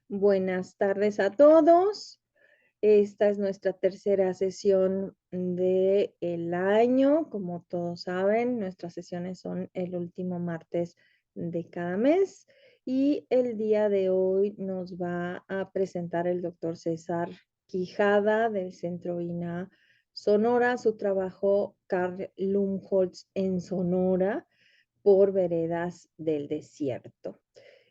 Buenas tardes a todos. Esta es nuestra tercera sesión del año. Como todos saben, nuestras sesiones son el último martes de cada mes y el día de hoy nos va a presentar el doctor César Quijada del Centro INA Sonora, su trabajo Carl Lumholtz en Sonora por Veredas del Desierto.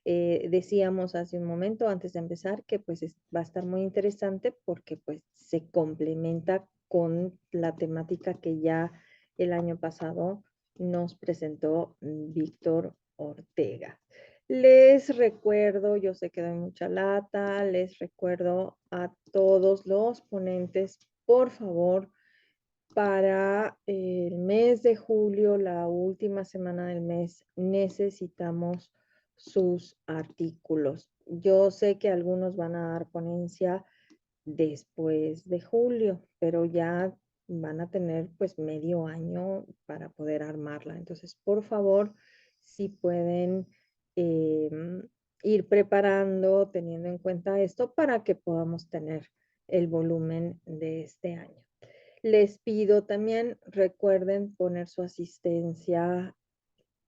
Decíamos hace un momento antes de empezar que pues va a estar muy interesante porque pues se complementa con la temática que ya el año pasado nos presentó Víctor Ortega. Les recuerdo, yo sé que doy mucha lata, les recuerdo a todos los ponentes, por favor, para el mes de julio, la última semana del mes, necesitamos sus artículos. Yo sé que algunos van a dar ponencia después de julio, pero ya van a tener pues medio año para poder armarla. Entonces, por favor, si pueden eh, ir preparando, teniendo en cuenta esto para que podamos tener el volumen de este año. Les pido también, recuerden poner su asistencia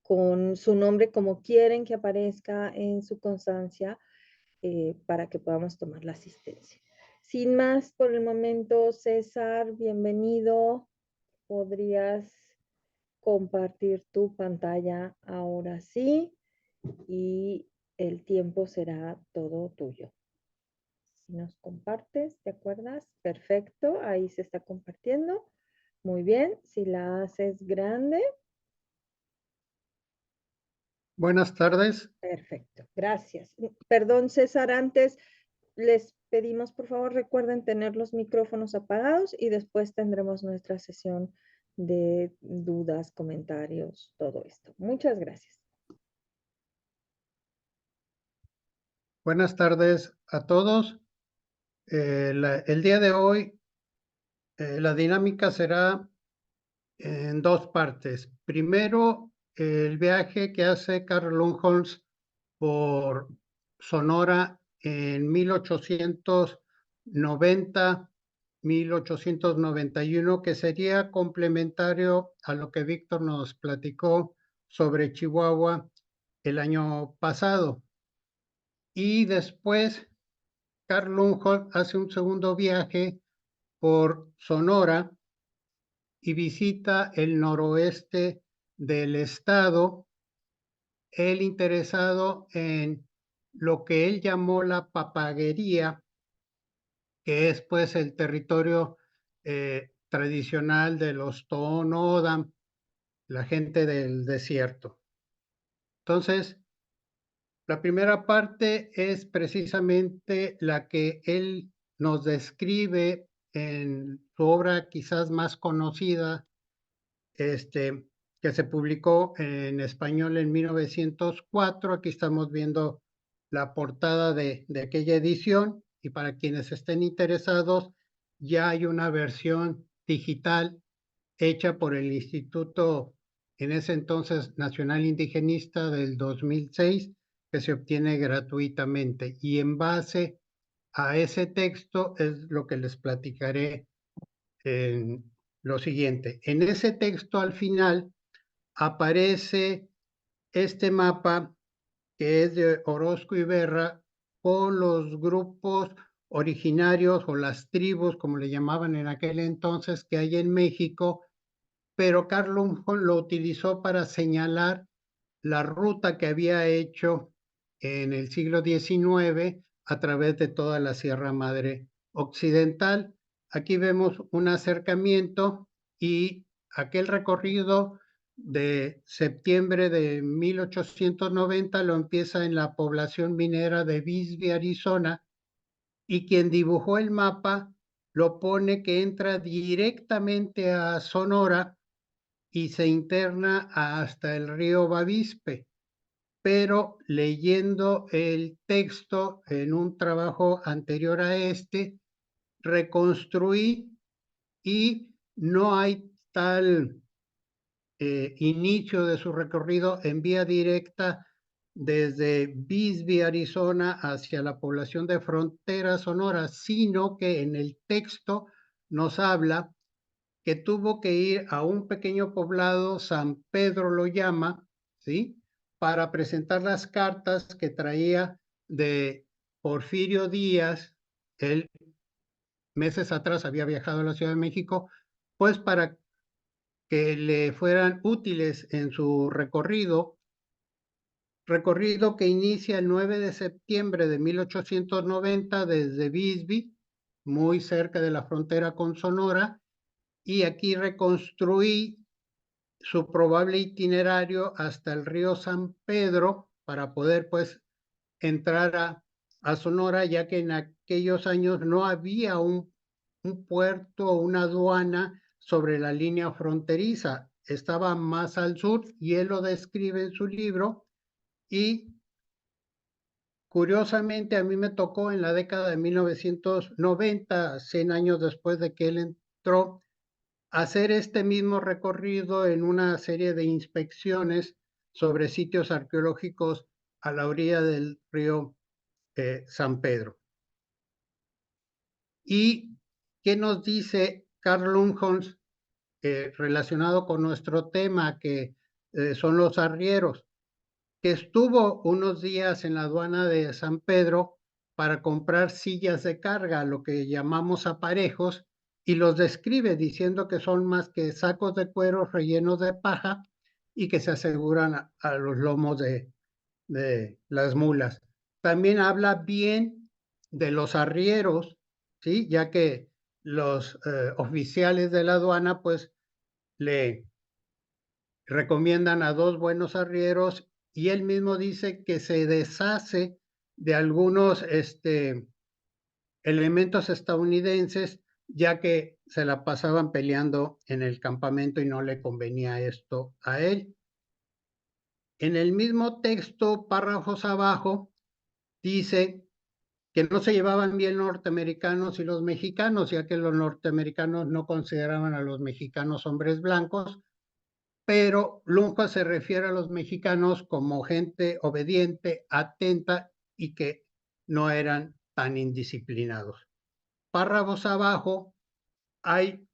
con su nombre como quieren que aparezca en su constancia para que podamos tomar la asistencia. Sin más, por el momento, César, bienvenido. Podrías compartir tu pantalla ahora sí y el tiempo será todo tuyo. Si nos compartes, ¿te acuerdas? Perfecto, ahí se está compartiendo. Muy bien, si la haces grande. Buenas tardes. Perfecto, gracias. Perdón, César, antes les pedimos, por favor, recuerden tener los micrófonos apagados y después tendremos nuestra sesión de dudas, comentarios, todo esto. Muchas gracias. Buenas tardes a todos. El día de hoy, la dinámica será en dos partes. Primero, el viaje que hace Carl Lumholtz por Sonora en 1890, 1891, que sería complementario a lo que Víctor nos platicó sobre Chihuahua el año pasado. Y después, Carl Lumholtz hace un segundo viaje por Sonora y visita el noroeste del estado, él interesado en lo que él llamó la papaguería, que es pues el territorio tradicional de los Tohono, la gente del desierto. Entonces, la primera parte es precisamente la que él nos describe en su obra quizás más conocida, que se publicó en español en 1904. Aquí estamos viendo la portada de aquella edición y para quienes estén interesados, ya hay una versión digital hecha por el Instituto, en ese entonces Nacional Indigenista del 2006, que se obtiene gratuitamente. Y en base a ese texto es lo que les platicaré en lo siguiente. En ese texto al final aparece este mapa que es de Orozco y Berra con los grupos originarios o las tribus, como le llamaban en aquel entonces, que hay en México, pero Carl Lumholtz lo utilizó para señalar la ruta que había hecho en el siglo XIX a través de toda la Sierra Madre Occidental. Aquí vemos un acercamiento y aquel recorrido de septiembre de 1890 lo empieza en la población minera de Bisbee, Arizona, y quien dibujó el mapa lo pone que entra directamente a Sonora y se interna hasta el río Bavispe, pero leyendo el texto en un trabajo anterior a este, reconstruí y no hay tal inicio de su recorrido en vía directa desde Bisbee, Arizona, hacia la población de Frontera, Sonora, sino que en el texto nos habla que tuvo que ir a un pequeño poblado, San Pedro lo llama, ¿sí? Para presentar las cartas que traía de Porfirio Díaz. Él meses atrás había viajado a la Ciudad de México, pues para que le fueran útiles en su recorrido que inicia el 9 de septiembre de 1890 desde Bisbee, muy cerca de la frontera con Sonora, y aquí reconstruí su probable itinerario hasta el río San Pedro para poder pues entrar a Sonora, ya que en aquellos años no había un puerto o una aduana sobre la línea fronteriza, estaba más al sur y él lo describe en su libro. Y curiosamente a mí me tocó en la década de 1990, 100 años después de que él entró, hacer este mismo recorrido en una serie de inspecciones sobre sitios arqueológicos a la orilla del río San Pedro. ¿Y qué nos dice Carl Lundholm relacionado con nuestro tema, que son los arrieros? Que estuvo unos días en la aduana de San Pedro para comprar sillas de carga, lo que llamamos aparejos, y los describe diciendo que son más que sacos de cuero rellenos de paja y que se aseguran a los lomos de las mulas. También habla bien de los arrieros, ¿sí? Ya que los oficiales de la aduana pues le recomiendan a dos buenos arrieros y él mismo dice que se deshace de algunos elementos estadounidenses, ya que se la pasaban peleando en el campamento y no le convenía esto a él. En el mismo texto, párrafos abajo, dice que no se llevaban bien norteamericanos y los mexicanos, ya que los norteamericanos no consideraban a los mexicanos hombres blancos, pero Lunja se refiere a los mexicanos como gente obediente, atenta y que no eran tan indisciplinados. Párrafos abajo hay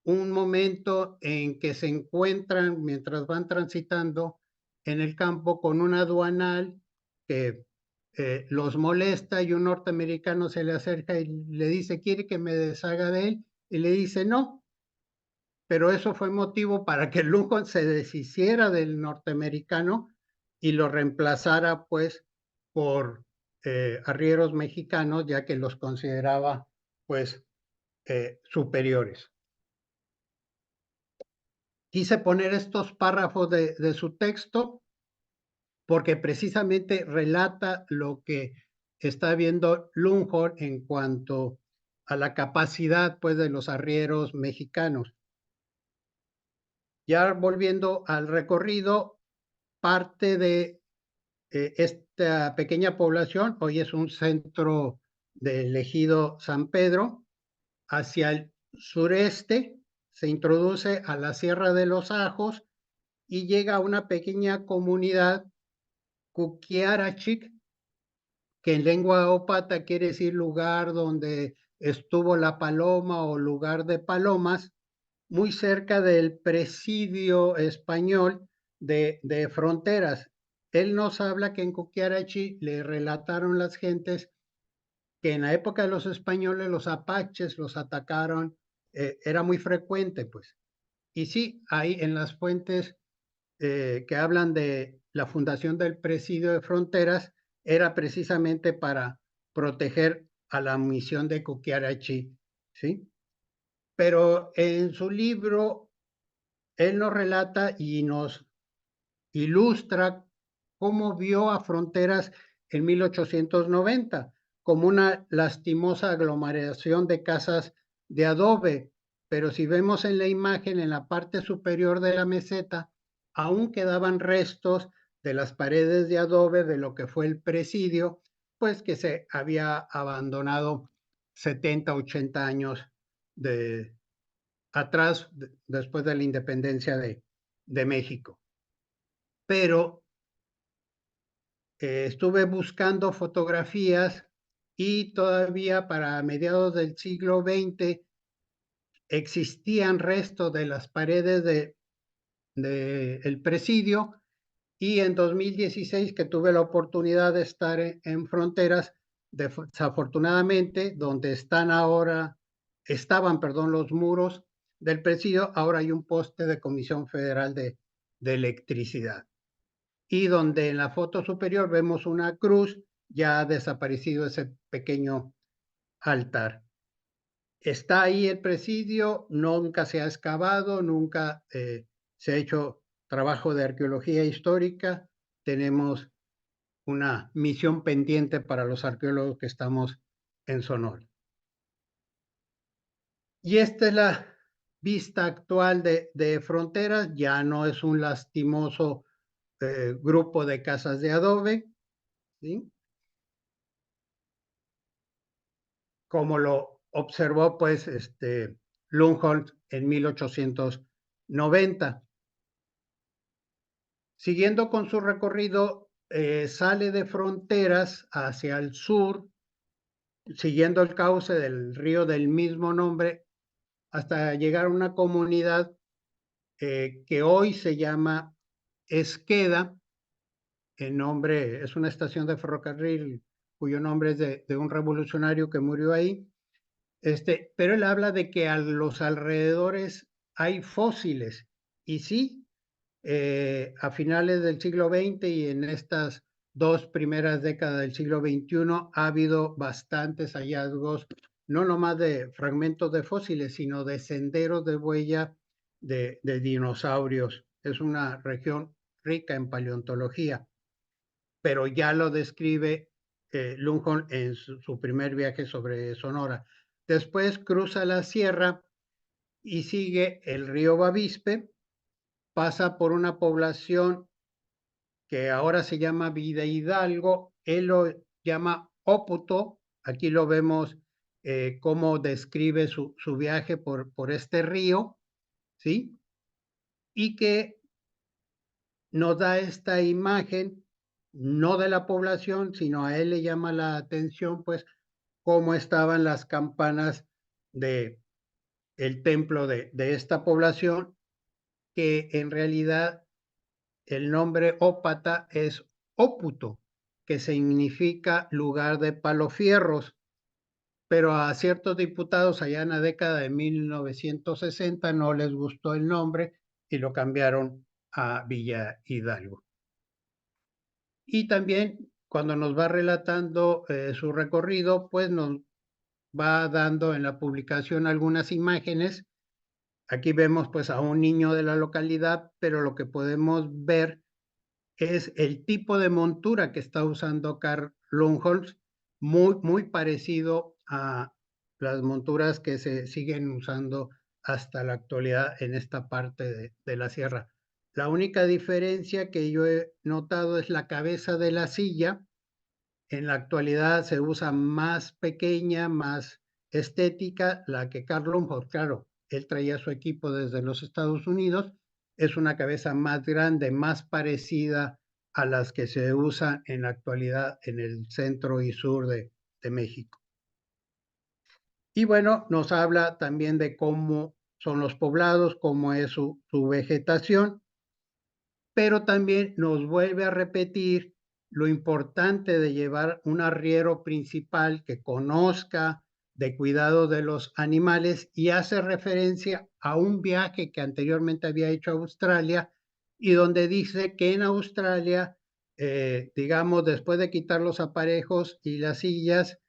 un momento en que se encuentran mientras van transitando en el campo con un aduanal que los molesta y un norteamericano se le acerca y le dice, ¿quiere que me deshaga de él? Y le dice, no, pero eso fue motivo para que Lincoln se deshiciera del norteamericano y lo reemplazara pues por arrieros mexicanos, ya que los consideraba pues superiores. Quise poner estos párrafos de su texto porque precisamente relata lo que está viendo Lunghorn en cuanto a la capacidad pues de los arrieros mexicanos. Ya volviendo al recorrido, parte de esta pequeña población, hoy es un centro del ejido San Pedro, hacia el sureste se introduce a la Sierra de los Ajos y llega a una pequeña comunidad, Cuquiarachic, que en lengua opata quiere decir lugar donde estuvo la paloma o lugar de palomas, muy cerca del presidio español de Fronteras. Él nos habla que en Coquiarachi le relataron las gentes que en la época de los españoles los apaches los atacaron, era muy frecuente, pues. Y sí, hay en las fuentes que hablan de la fundación del presidio de Fronteras, era precisamente para proteger a la misión de Coquiarachi, ¿sí? Pero en su libro él nos relata y nos ilustra cómo vio a Fronteras en 1890 como una lastimosa aglomeración de casas de adobe. Pero si vemos en la imagen, en la parte superior de la meseta, aún quedaban restos de las paredes de adobe de lo que fue el presidio, pues que se había abandonado 70, 80 años de, atrás, después de la independencia de México. Pero estuve buscando fotografías y todavía para mediados del siglo XX existían restos de las paredes el presidio, y en 2016 que tuve la oportunidad de estar en Fronteras, desafortunadamente, donde estaban, perdón, los muros del presidio, ahora hay un poste de Comisión Federal de Electricidad. Y donde en la foto superior vemos una cruz, ya ha desaparecido ese pequeño altar. Está ahí el presidio, nunca se ha excavado, nunca se ha hecho trabajo de arqueología histórica. Tenemos una misión pendiente para los arqueólogos que estamos en Sonora. Y esta es la vista actual de Fronteras. Ya no es un lastimoso grupo de casas de adobe, ¿sí? Como lo observó pues Lundholm en 1890. Siguiendo con su recorrido, sale de Fronteras hacia el sur, siguiendo el cauce del río del mismo nombre, hasta llegar a una comunidad que hoy se llama Esqueda. El nombre es una estación de ferrocarril cuyo nombre es de un revolucionario que murió ahí. Pero él habla de que a los alrededores hay fósiles. Y sí, a finales del siglo XX y en estas dos primeras décadas del siglo XXI ha habido bastantes hallazgos, no nomás de fragmentos de fósiles, sino de senderos de huella de dinosaurios. Es una región rica en paleontología, pero ya lo describe Lundholm en su primer viaje sobre Sonora. Después cruza la sierra y sigue el río Bavispe, pasa por una población que ahora se llama Vida Hidalgo, él lo llama Óputo. Aquí lo vemos cómo describe su viaje por este río, ¿sí? Y que nos da esta imagen, no de la población, sino a él le llama la atención, pues, cómo estaban las campanas de el templo de esta población, que en realidad el nombre Ópata es Óputo, que significa lugar de palofierros, pero a ciertos diputados allá en la década de 1960 no les gustó el nombre y lo cambiaron a Villa Hidalgo. Y también cuando nos va relatando su recorrido, pues nos va dando en la publicación algunas imágenes. Aquí vemos pues a un niño de la localidad, pero lo que podemos ver es el tipo de montura que está usando Carl Lundholm, muy parecido a las monturas que se siguen usando hasta la actualidad en esta parte de la sierra. La única diferencia que yo he notado es la cabeza de la silla. En la actualidad se usa más pequeña, más estética, la que Carl Lundholm, claro, él traía su equipo desde los Estados Unidos, es una cabeza más grande, más parecida a las que se usan en la actualidad en el centro y sur de México. Y bueno, nos habla también de cómo son los poblados, cómo es su vegetación, pero también nos vuelve a repetir lo importante de llevar un arriero principal que conozca de cuidado de los animales, y hace referencia a un viaje que anteriormente había hecho a Australia y donde dice que en Australia, digamos, después de quitar los aparejos y las sillas,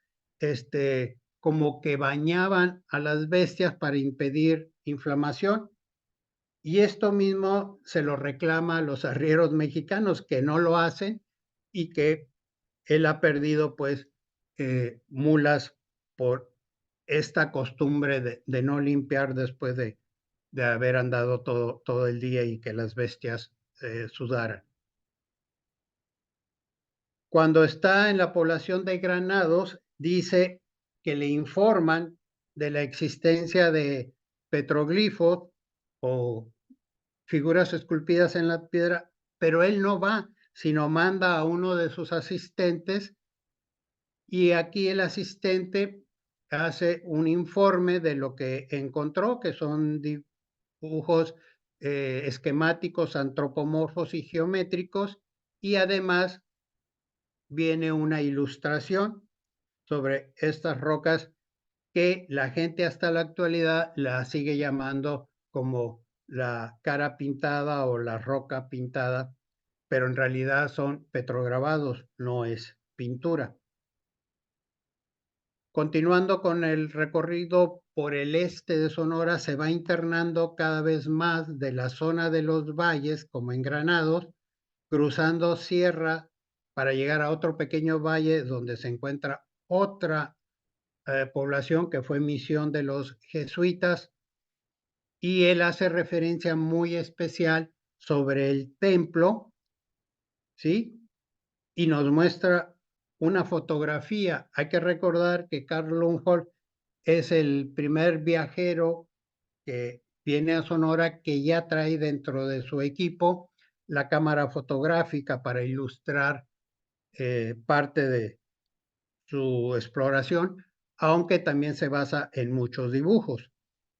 como que bañaban a las bestias para impedir inflamación. Y esto mismo se lo reclama a los arrieros mexicanos que no lo hacen y que él ha perdido pues mulas por esta costumbre de no limpiar después de haber andado todo el día y que las bestias sudaran. Cuando está en la población de Granados, dice que le informan de la existencia de petroglifos o figuras esculpidas en la piedra, pero él no va, sino manda a uno de sus asistentes y aquí el asistente hace un informe de lo que encontró, que son dibujos esquemáticos, antropomorfos y geométricos, y además viene una ilustración sobre estas rocas que la gente hasta la actualidad la sigue llamando como la cara pintada o la roca pintada, pero en realidad son petrograbados, no es pintura. Continuando con el recorrido por el este de Sonora, se va internando cada vez más de la zona de los valles, como en Granados, cruzando sierra para llegar a otro pequeño valle donde se encuentra otra población que fue misión de los jesuitas, y él hace referencia muy especial sobre el templo, ¿sí? Y nos muestra una fotografía. Hay que recordar que Carl Lundholm es el primer viajero que viene a Sonora que ya trae dentro de su equipo la cámara fotográfica para ilustrar parte de su exploración, aunque también se basa en muchos dibujos.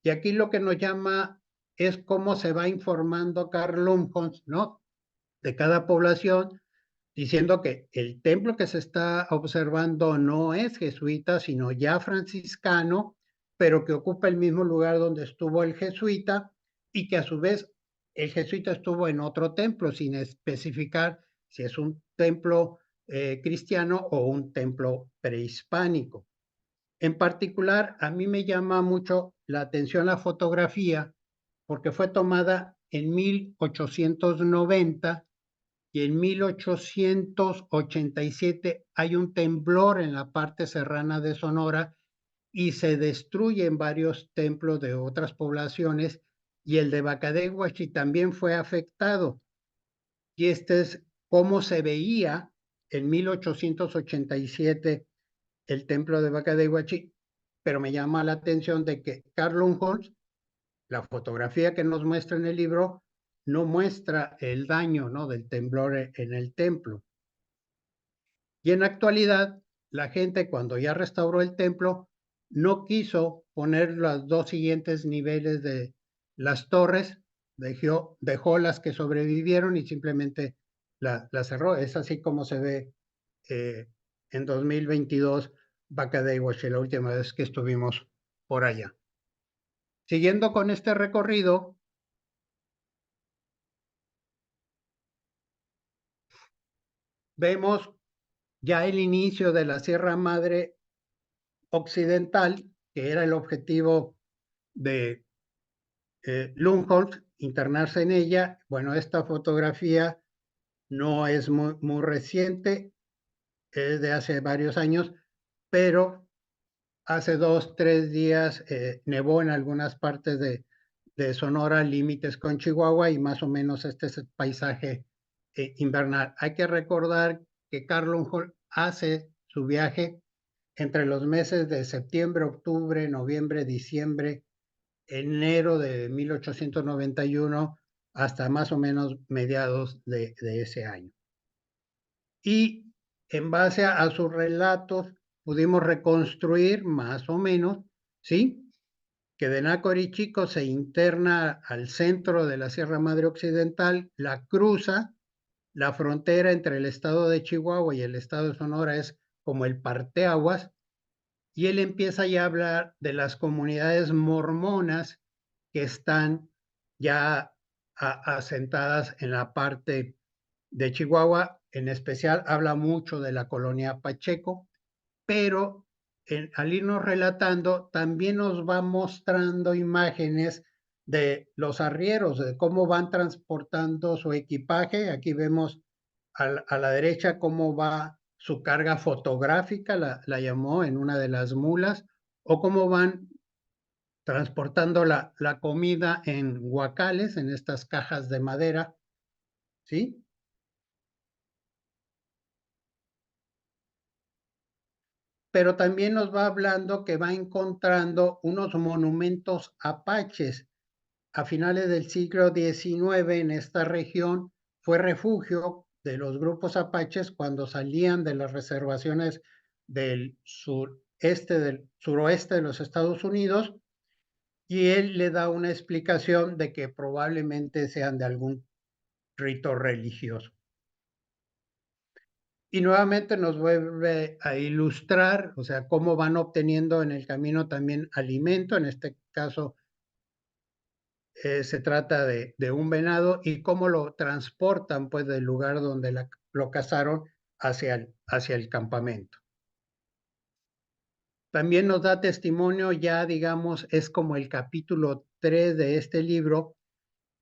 Y aquí lo que nos llama es cómo se va informando Carl Lundholm, ¿no? De cada población, diciendo que el templo que se está observando no es jesuita, sino ya franciscano, pero que ocupa el mismo lugar donde estuvo el jesuita y que a su vez el jesuita estuvo en otro templo, sin especificar si es un templo cristiano o un templo prehispánico. En particular, a mí me llama mucho la atención la fotografía porque fue tomada en 1890 y en 1887 hay un temblor en la parte serrana de Sonora y se destruyen varios templos de otras poblaciones y el de Bacadehuachi también fue afectado. Y este es cómo se veía en 1887 el templo de Bacadehuachi, pero me llama la atención de que Carl Lundholm, la fotografía que nos muestra en el libro, no muestra el daño, ¿no?, del temblor en el templo. Y en la actualidad, la gente cuando ya restauró el templo, no quiso poner los dos siguientes niveles de las torres, dejó las que sobrevivieron y simplemente la cerró. Es así como se ve en 2022 Bacadehuachi, la última vez que estuvimos por allá. Siguiendo con este recorrido, vemos ya el inicio de la Sierra Madre Occidental, que era el objetivo de Lundholm, internarse en ella. Bueno, esta fotografía no es muy reciente, es de hace varios años, pero hace 2, 3 días nevó en algunas partes de Sonora, límites con Chihuahua, y más o menos este es el paisaje invernal. Hay que recordar que Carl Lundholm hace su viaje entre los meses de septiembre, octubre, noviembre, diciembre, enero de 1891 hasta más o menos mediados de ese año. Y en base a sus relatos pudimos reconstruir más o menos, ¿sí?, que de Nácorichico se interna al centro de la Sierra Madre Occidental, la cruza, la frontera entre el estado de Chihuahua y el estado de Sonora es como el parteaguas, y él empieza ya a hablar de las comunidades mormonas que están ya asentadas en la parte de Chihuahua. En especial habla mucho de la colonia Pacheco, pero al irnos relatando también nos va mostrando imágenes de los arrieros, de cómo van transportando su equipaje. Aquí vemos a la derecha cómo va su carga fotográfica, la llamó, en una de las mulas, o cómo van transportando la comida en guacales, en estas cajas de madera, ¿sí? Pero también nos va hablando que va encontrando unos monumentos apaches. A finales del siglo XIX en esta región fue refugio los grupos apaches cuando salían de las reservaciones del suroeste de los Estados Unidos, y él le da una explicación de que probablemente sean de algún rito religioso. Y nuevamente nos vuelve a ilustrar, o sea, cómo van obteniendo en el camino también alimento, en este caso se trata de un venado, y cómo lo transportan pues del lugar donde lo cazaron hacia el campamento. También nos da testimonio ya, digamos, es como el capítulo 3 de este libro,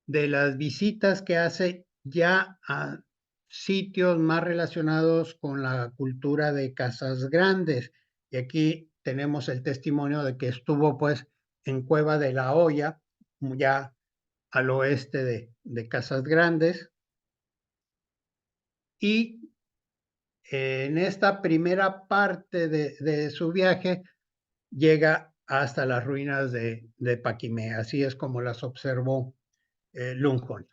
de las visitas que hace ya a sitios más relacionados con la cultura de Casas Grandes. Y aquí tenemos el testimonio de que estuvo pues en Cueva de la Hoya, ya al oeste de Casas Grandes. Y en esta primera parte de su viaje llega hasta las ruinas de Paquimé. Así es como las observó Lunghorn.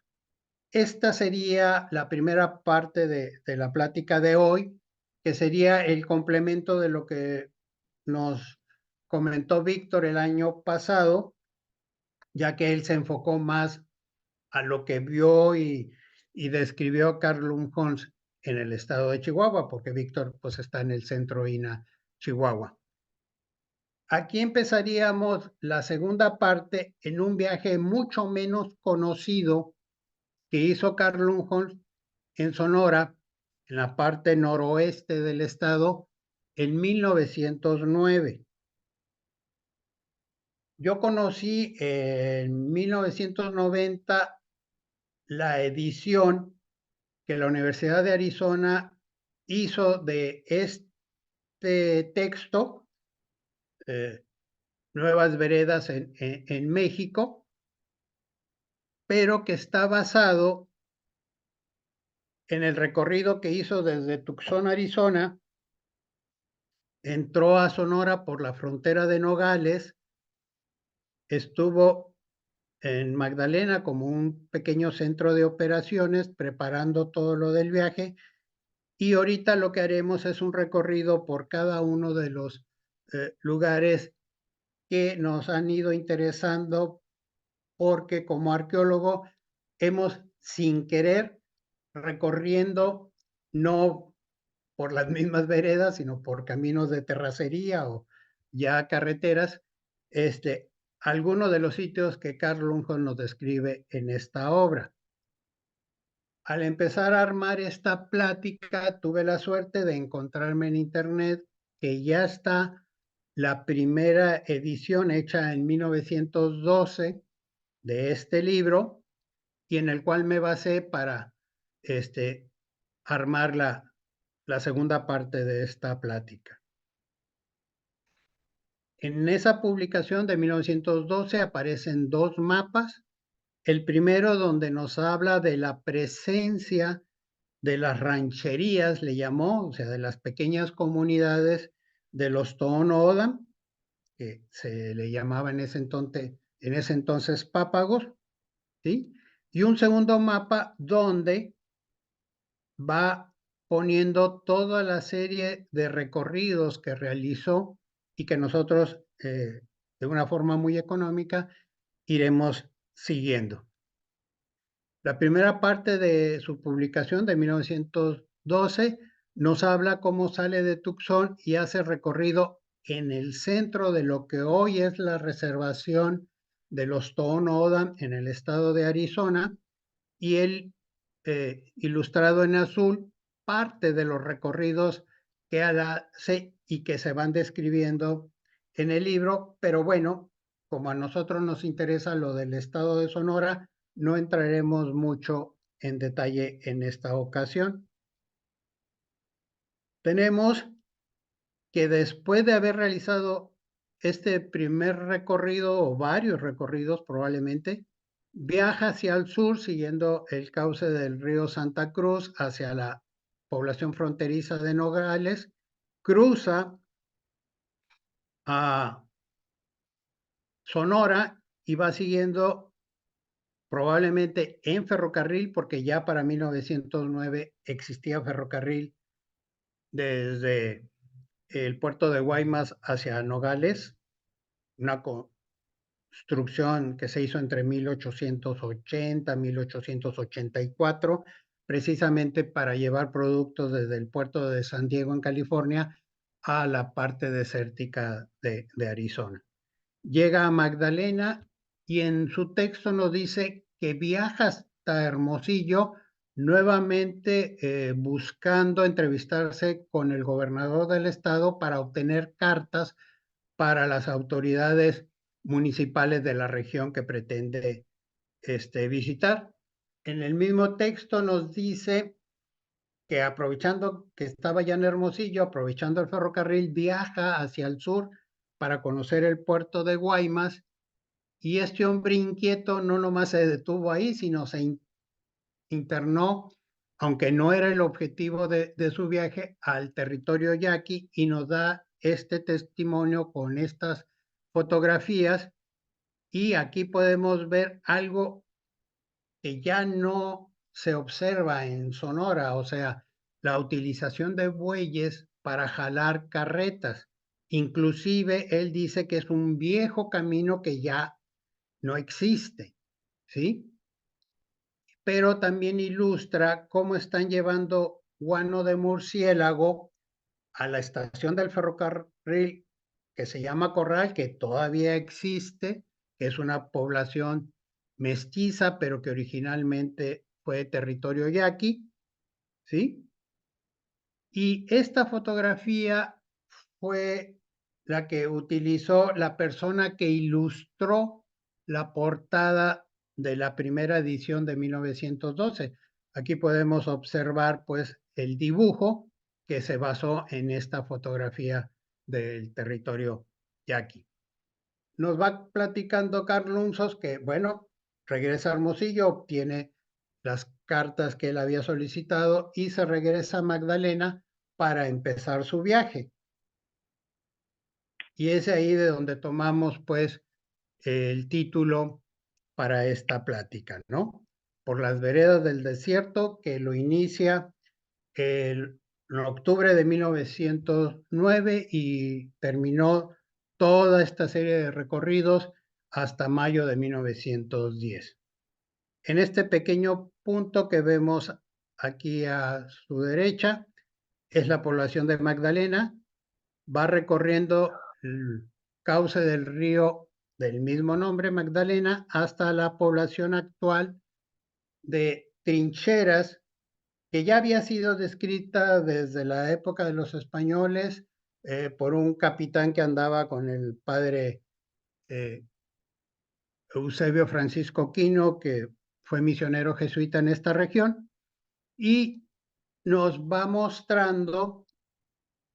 Esta sería la primera parte de la plática de hoy, que sería el complemento de lo que nos comentó Víctor el año pasado, ya que él se enfocó más a lo que vio y describió Carl Lunghorn en el estado de Chihuahua, porque Víctor pues está en el centro INA, Chihuahua. Aquí empezaríamos la segunda parte en un viaje mucho menos conocido que hizo Carl Lunghorn en Sonora, en la parte noroeste del estado, en 1909. Yo conocí en 1990 la edición que la Universidad de Arizona hizo de este texto, Nuevas Veredas en México, pero que está basado en el recorrido que hizo desde Tucson, Arizona, entró a Sonora por la frontera de Nogales, estuvo en Magdalena como un pequeño centro de operaciones preparando todo lo del viaje, y ahorita lo que haremos es un recorrido por cada uno de los lugares que nos han ido interesando, porque como arqueólogo hemos sin querer recorriendo no por las mismas veredas, sino por caminos de terracería o ya carreteras, algunos de los sitios que Carl Lunghorn nos describe en esta obra. Al empezar a armar esta plática, tuve la suerte de encontrarme en internet que ya está la primera edición hecha en 1912 de este libro, y en el cual me basé para armar la segunda parte de esta plática. En esa publicación de 1912 aparecen dos mapas. El primero donde nos habla de la presencia de las rancherías, le llamó, o sea, de las pequeñas comunidades de los Tohono O'odham, que se le llamaba en ese entonces Pápagos, ¿sí? Y un segundo mapa donde va poniendo toda la serie de recorridos que realizó y que nosotros, de una forma muy económica, iremos siguiendo. La primera parte de su publicación de 1912 nos habla cómo sale de Tucson y hace recorrido en el centro de lo que hoy es la reservación de los Tohono O'odham en el estado de Arizona, y él, ilustrado en azul, parte de los recorridos que hace y que se van describiendo en el libro, pero bueno, como a nosotros nos interesa lo del estado de Sonora, no entraremos mucho en detalle en esta ocasión. Tenemos que después de haber realizado este primer recorrido, o varios recorridos probablemente, viaja hacia el sur siguiendo el cauce del río Santa Cruz hacia la población fronteriza de Nogales, cruza a Sonora y va siguiendo probablemente en ferrocarril, porque ya para 1909 existía ferrocarril desde el puerto de Guaymas hacia Nogales, una construcción que se hizo entre 1880 y 1884, precisamente para llevar productos desde el puerto de San Diego en California a la parte desértica de Arizona. Llega a Magdalena y en su texto nos dice que viaja hasta Hermosillo nuevamente buscando entrevistarse con el gobernador del estado para obtener cartas para las autoridades municipales de la región que pretende visitar. En el mismo texto nos dice que aprovechando que estaba ya en Hermosillo, aprovechando el ferrocarril, viaja hacia el sur para conocer el puerto de Guaymas, y este hombre inquieto no nomás se detuvo ahí, sino se internó, aunque no era el objetivo de su viaje, al territorio yaqui, y nos da este testimonio con estas fotografías. Y aquí podemos ver algo que ya no se observa en Sonora, o sea, la utilización de bueyes para jalar carretas. Inclusive él dice que es un viejo camino que ya no existe, ¿sí? Pero también ilustra cómo están llevando guano de murciélago a la estación del ferrocarril que se llama Corral, que todavía existe, que es una población mestiza, pero que originalmente fue territorio yaqui, ¿sí? Y esta fotografía fue la que utilizó la persona que ilustró la portada de la primera edición de 1912. Aquí podemos observar pues el dibujo que se basó en esta fotografía del territorio yaqui. Nos va platicando Carl Unzos que, bueno, regresa a Hermosillo, obtiene las cartas que él había solicitado y se regresa a Magdalena para empezar su viaje. Y es ahí de donde tomamos pues el título para esta plática, ¿no? Por las veredas del desierto, que lo inicia en octubre de 1909 y terminó toda esta serie de recorridos hasta mayo de 1910. En este pequeño punto que vemos aquí a su derecha es la población de Magdalena. Va recorriendo el cauce del río del mismo nombre, Magdalena, hasta la población actual de Trincheras, que ya había sido descrita desde la época de los españoles por un capitán que andaba con el padre Eusebio Francisco Quino, que fue misionero jesuita en esta región, y nos va mostrando.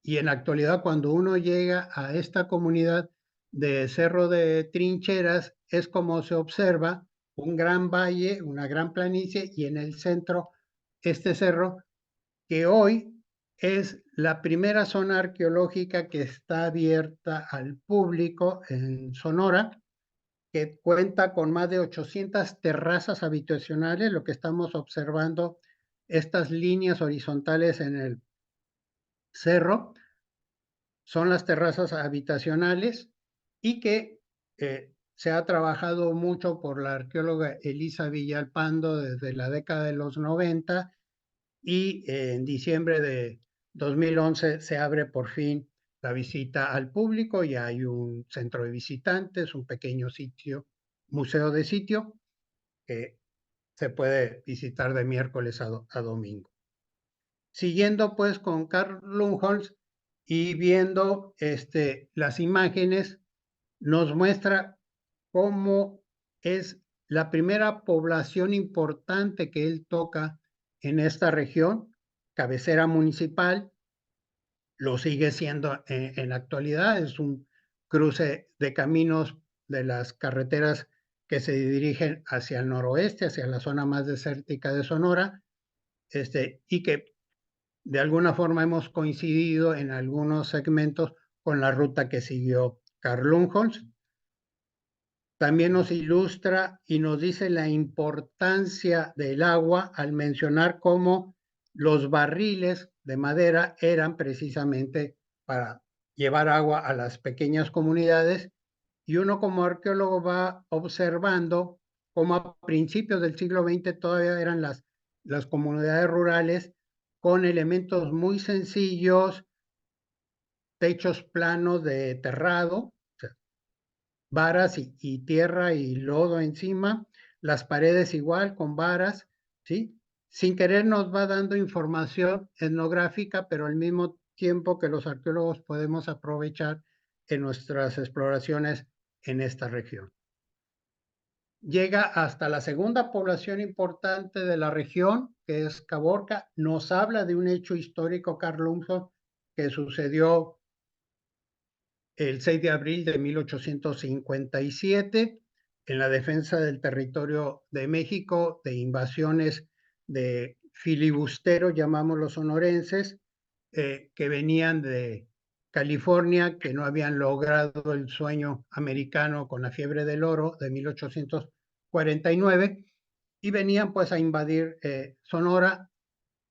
Y en la actualidad, cuando uno llega a esta comunidad de Cerro de Trincheras, es como se observa un gran valle, una gran planicie, y en el centro este cerro, que hoy es la primera zona arqueológica que está abierta al público en Sonora, que cuenta con más de 800 terrazas habitacionales. Lo que estamos observando, estas líneas horizontales en el cerro, son las terrazas habitacionales, y que se ha trabajado mucho por la arqueóloga Elisa Villalpando desde la década de los 90, y en diciembre de 2011 se abre por fin la visita al público y hay un centro de visitantes, un pequeño sitio, museo de sitio, que se puede visitar de miércoles a domingo. Siguiendo pues con Carl Lundholz y viendo las imágenes, nos muestra cómo es la primera población importante que él toca en esta región, cabecera municipal, lo sigue siendo en la actualidad, es un cruce de caminos de las carreteras que se dirigen hacia el noroeste, hacia la zona más desértica de Sonora, y que de alguna forma hemos coincidido en algunos segmentos con la ruta que siguió Carl Lundholz. también nos ilustra y nos dice la importancia del agua al mencionar cómo los barriles de madera eran precisamente para llevar agua a las pequeñas comunidades, y uno como arqueólogo va observando cómo a principios del siglo XX todavía eran las comunidades rurales con elementos muy sencillos, techos planos de terrado, varas y tierra y lodo encima, las paredes igual con varas, ¿sí? Sin querer nos va dando información etnográfica, pero al mismo tiempo que los arqueólogos podemos aprovechar en nuestras exploraciones en esta región. Llega hasta la segunda población importante de la región, que es Caborca. Nos habla de un hecho histórico, Carl Umholtz, que sucedió el 6 de abril de 1857 en la defensa del territorio de México de invasiones de filibusteros, llamamos los sonorenses, que venían de California, que no habían logrado el sueño americano con la fiebre del oro de 1849 y venían pues a invadir Sonora.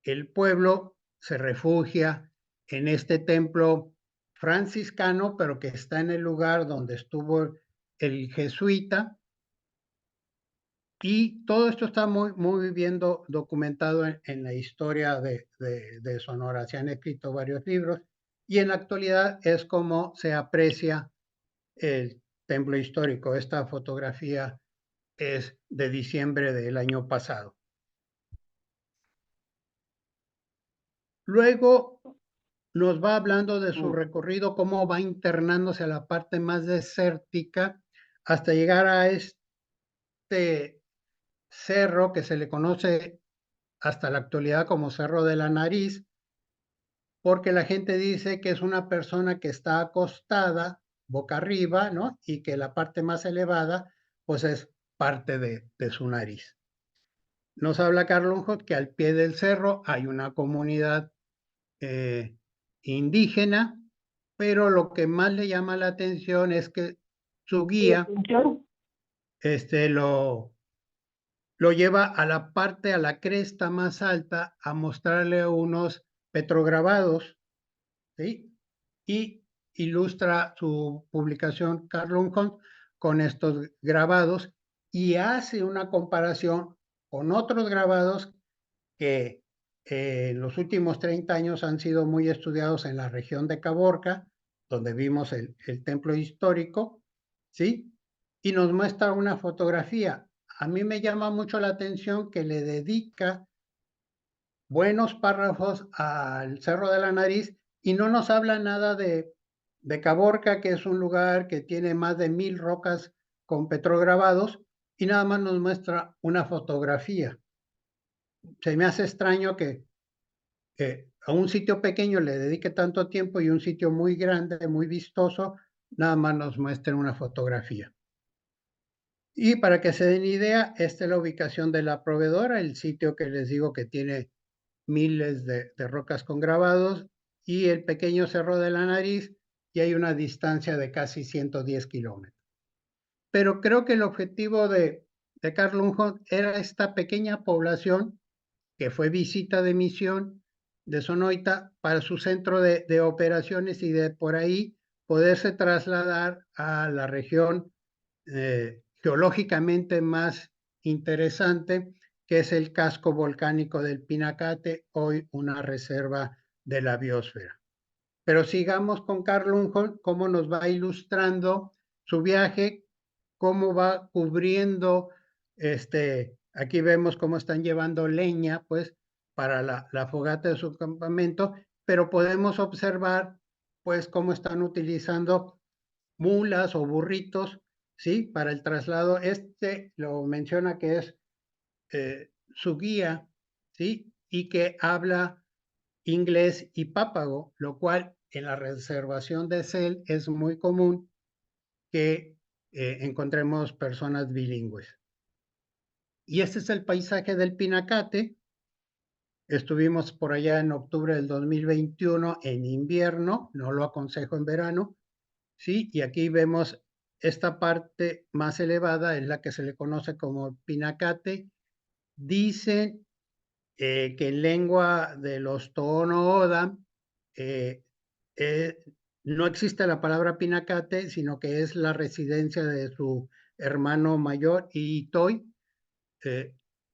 El pueblo se refugia en este templo franciscano, pero que está en el lugar donde estuvo el jesuita. Y todo esto está muy bien documentado en la historia de Sonora. Se han escrito varios libros y en la actualidad es como se aprecia el templo histórico. Esta fotografía es de diciembre del año pasado. Luego nos va hablando de su recorrido, cómo va internándose a la parte más desértica hasta llegar a este cerro que se le conoce hasta la actualidad como Cerro de la Nariz, porque la gente dice que es una persona que está acostada boca arriba, ¿no? Y que la parte más elevada, pues es parte de su nariz. Nos habla Carl Umholtz que al pie del cerro hay una comunidad indígena, pero lo que más le llama la atención es que su guía lo lleva a la parte, a la cresta más alta, a mostrarle unos petrograbados, ¿sí? Y ilustra su publicación Carl Umholtz con estos grabados y hace una comparación con otros grabados que en los últimos 30 años han sido muy estudiados en la región de Caborca, donde vimos el templo histórico, ¿sí? Y nos muestra una fotografía. A mí me llama mucho la atención que le dedica buenos párrafos al Cerro de la Nariz y no nos habla nada de Caborca, que es un lugar que tiene más de 1000 rocas con petrograbados, y nada más nos muestra una fotografía. Se me hace extraño que a un sitio pequeño le dedique tanto tiempo y un sitio muy grande, muy vistoso, nada más nos muestren una fotografía. Y para que se den idea, esta es la ubicación de la proveedora, el sitio que les digo que tiene miles de rocas con grabados, y el pequeño Cerro de la Nariz, y hay una distancia de casi 110 kilómetros. Pero creo que el objetivo de Carl Umholtz era esta pequeña población que fue visita de misión de Sonoita para su centro de operaciones y de por ahí poderse trasladar a la región geológicamente más interesante, que es el casco volcánico del Pinacate, hoy una reserva de la biosfera. Pero sigamos con Carl Umholtz, cómo nos va ilustrando su viaje, cómo va cubriendo, aquí vemos cómo están llevando leña, pues, para la fogata de su campamento, pero podemos observar, pues, cómo están utilizando mulas o burritos, ¿sí? Para el traslado. Lo menciona que es su guía, ¿sí? Y que habla inglés y pápago, lo cual en la reservación de CEL es muy común que encontremos personas bilingües. Y este es el paisaje del Pinacate. Estuvimos por allá en octubre del 2021 en invierno, no lo aconsejo en verano, ¿sí? Y aquí vemos esta parte más elevada es la que se le conoce como Pinacate. Dicen que en lengua de los Tohono O'odham no existe la palabra Pinacate, sino que es la residencia de su hermano mayor, Itoy.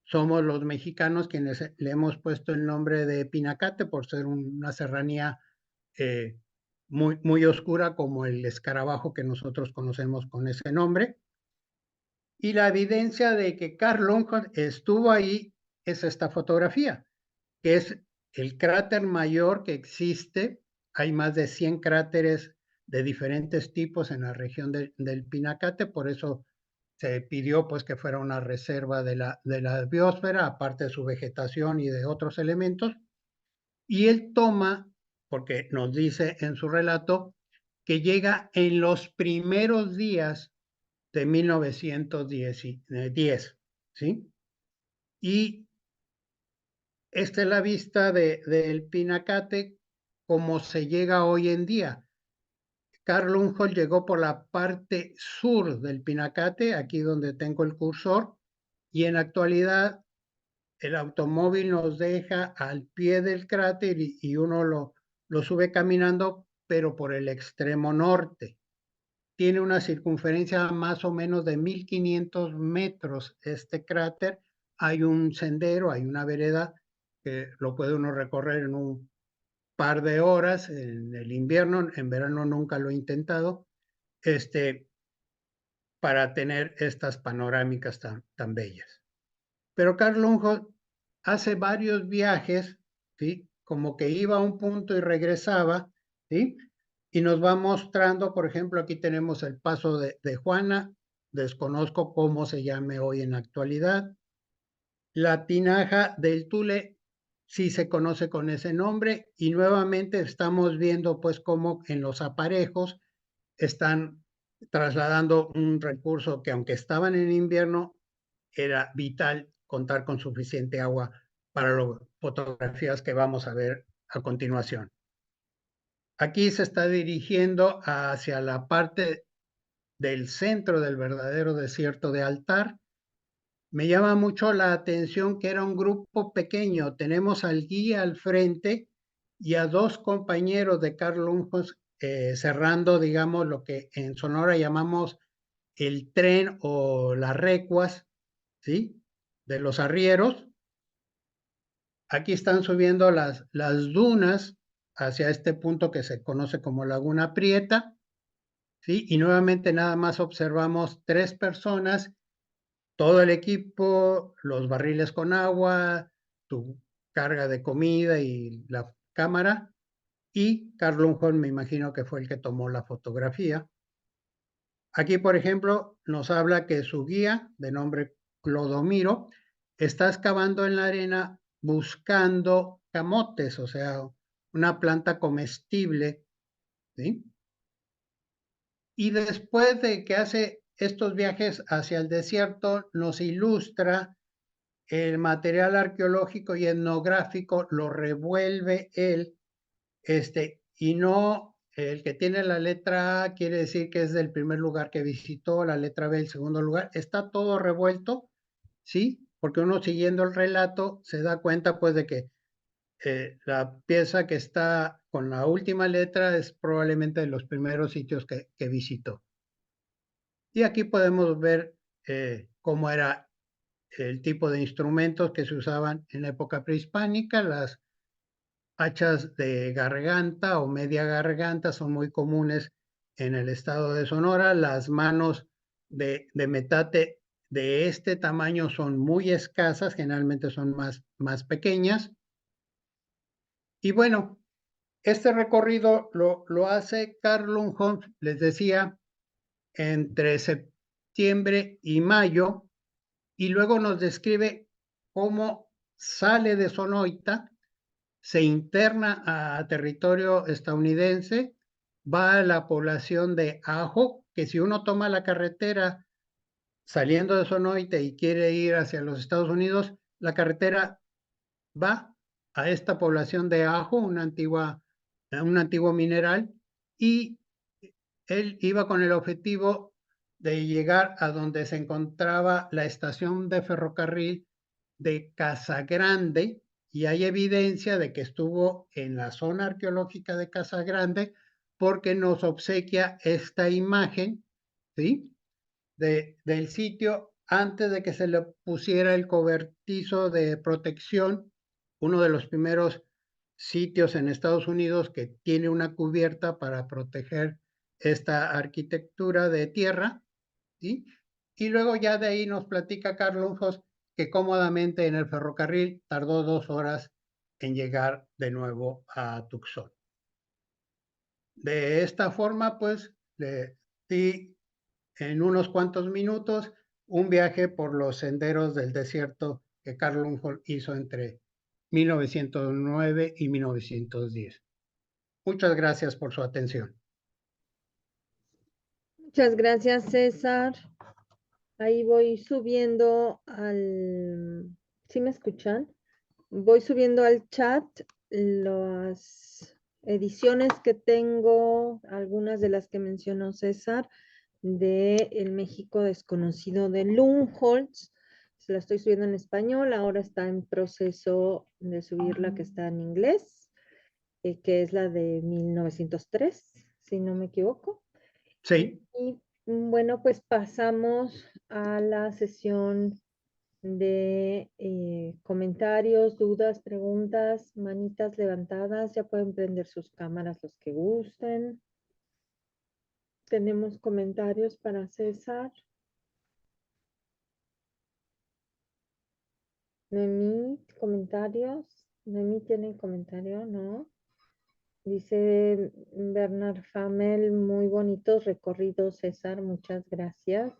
Somos los mexicanos quienes le hemos puesto el nombre de Pinacate por ser una serranía muy oscura, como el escarabajo que nosotros conocemos con ese nombre. Y la evidencia de que Carl Lundholm estuvo ahí es esta fotografía, que es el cráter mayor que existe. Hay más de 100 cráteres de diferentes tipos en la región del Pinacate, por eso se pidió pues que fuera una reserva de la biosfera, aparte de su vegetación y de otros elementos. Y él toma, porque nos dice en su relato, que llega en los primeros días de 1910, ¿sí? Y esta es la vista del Pinacate como se llega hoy en día. Carl Lundholm llegó por la parte sur del Pinacate, aquí donde tengo el cursor, y en la actualidad el automóvil nos deja al pie del cráter y uno lo sube caminando, pero por el extremo norte. Tiene una circunferencia más o menos de 1500 metros este cráter. Hay un sendero, hay una vereda que lo puede uno recorrer en un par de horas en el invierno. En verano nunca lo he intentado, para tener estas panorámicas tan bellas. Pero Carl Lundholm hace varios viajes, ¿sí? Como que iba a un punto y regresaba, ¿sí? Y nos va mostrando, por ejemplo, aquí tenemos el paso de Juana, desconozco cómo se llame hoy en la actualidad. La tinaja del Tule sí se conoce con ese nombre, y nuevamente estamos viendo pues cómo en los aparejos están trasladando un recurso que, aunque estaban en invierno, era vital contar con suficiente agua para las fotografías que vamos a ver a continuación. Aquí se está dirigiendo hacia la parte del centro del verdadero desierto de Altar. Me llama mucho la atención que era un grupo pequeño. Tenemos al guía al frente y a dos compañeros de Carl Lundholm cerrando, digamos, lo que en Sonora llamamos el tren o las recuas, ¿sí? De los arrieros. Aquí están subiendo las dunas hacia este punto que se conoce como Laguna Prieta, ¿sí? Y nuevamente nada más observamos 3 personas, todo el equipo, los barriles con agua, tu carga de comida y la cámara. Y Carl Lundholm me imagino que fue el que tomó la fotografía. Aquí, por ejemplo, nos habla que su guía, de nombre Clodomiro, está excavando en la arena buscando camotes, o sea, una planta comestible, ¿sí? Y después de que hace estos viajes hacia el desierto, nos ilustra el material arqueológico y etnográfico, lo revuelve él, y no el que tiene la letra A quiere decir que es del primer lugar que visitó, la letra B el segundo lugar, está todo revuelto, ¿sí? Porque uno, siguiendo el relato, se da cuenta pues de que la pieza que está con la última letra es probablemente de los primeros sitios que visitó. Y aquí podemos ver cómo era el tipo de instrumentos que se usaban en la época prehispánica. Las hachas de garganta o media garganta son muy comunes en el estado de Sonora. Las manos de metate de este tamaño son muy escasas, generalmente son más pequeñas. Y bueno, este recorrido lo hace Carl Lundholm, les decía, entre septiembre y mayo, y luego nos describe cómo sale de Sonoita, se interna a territorio estadounidense, va a la población de Ajo, que si uno toma la carretera saliendo de Sonoita y quiere ir hacia los Estados Unidos, la carretera va a esta población de Ajo, un antiguo mineral, y él iba con el objetivo de llegar a donde se encontraba la estación de ferrocarril de Casagrande, y hay evidencia de que estuvo en la zona arqueológica de Casagrande porque nos obsequia esta imagen, ¿sí? Del sitio antes de que se le pusiera el cobertizo de protección, uno de los primeros sitios en Estados Unidos que tiene una cubierta para proteger esta arquitectura de tierra, ¿sí? Y luego ya de ahí nos platica Carlos que cómodamente en el ferrocarril tardó 2 horas en llegar de nuevo a Tucson. De esta forma, pues, le di en unos cuantos minutos un viaje por los senderos del desierto que Carl Lundholm hizo entre 1909 y 1910. Muchas gracias por su atención. Muchas gracias, César. Ahí voy subiendo al... ¿Sí me escuchan? Voy subiendo al chat las ediciones que tengo, algunas de las que mencionó César, de El México Desconocido de Lumholtz. Se la estoy subiendo en español, ahora está en proceso de subir la que está en inglés, que es la de 1903, si no me equivoco. Sí. Y bueno, pues pasamos a la sesión de comentarios, dudas, preguntas, manitas levantadas. Ya pueden prender sus cámaras los que gusten. Tenemos comentarios para César. Noemí, comentarios. Noemí tiene comentario, ¿no? Dice Bernard Famel, muy bonitos recorridos, César, muchas gracias.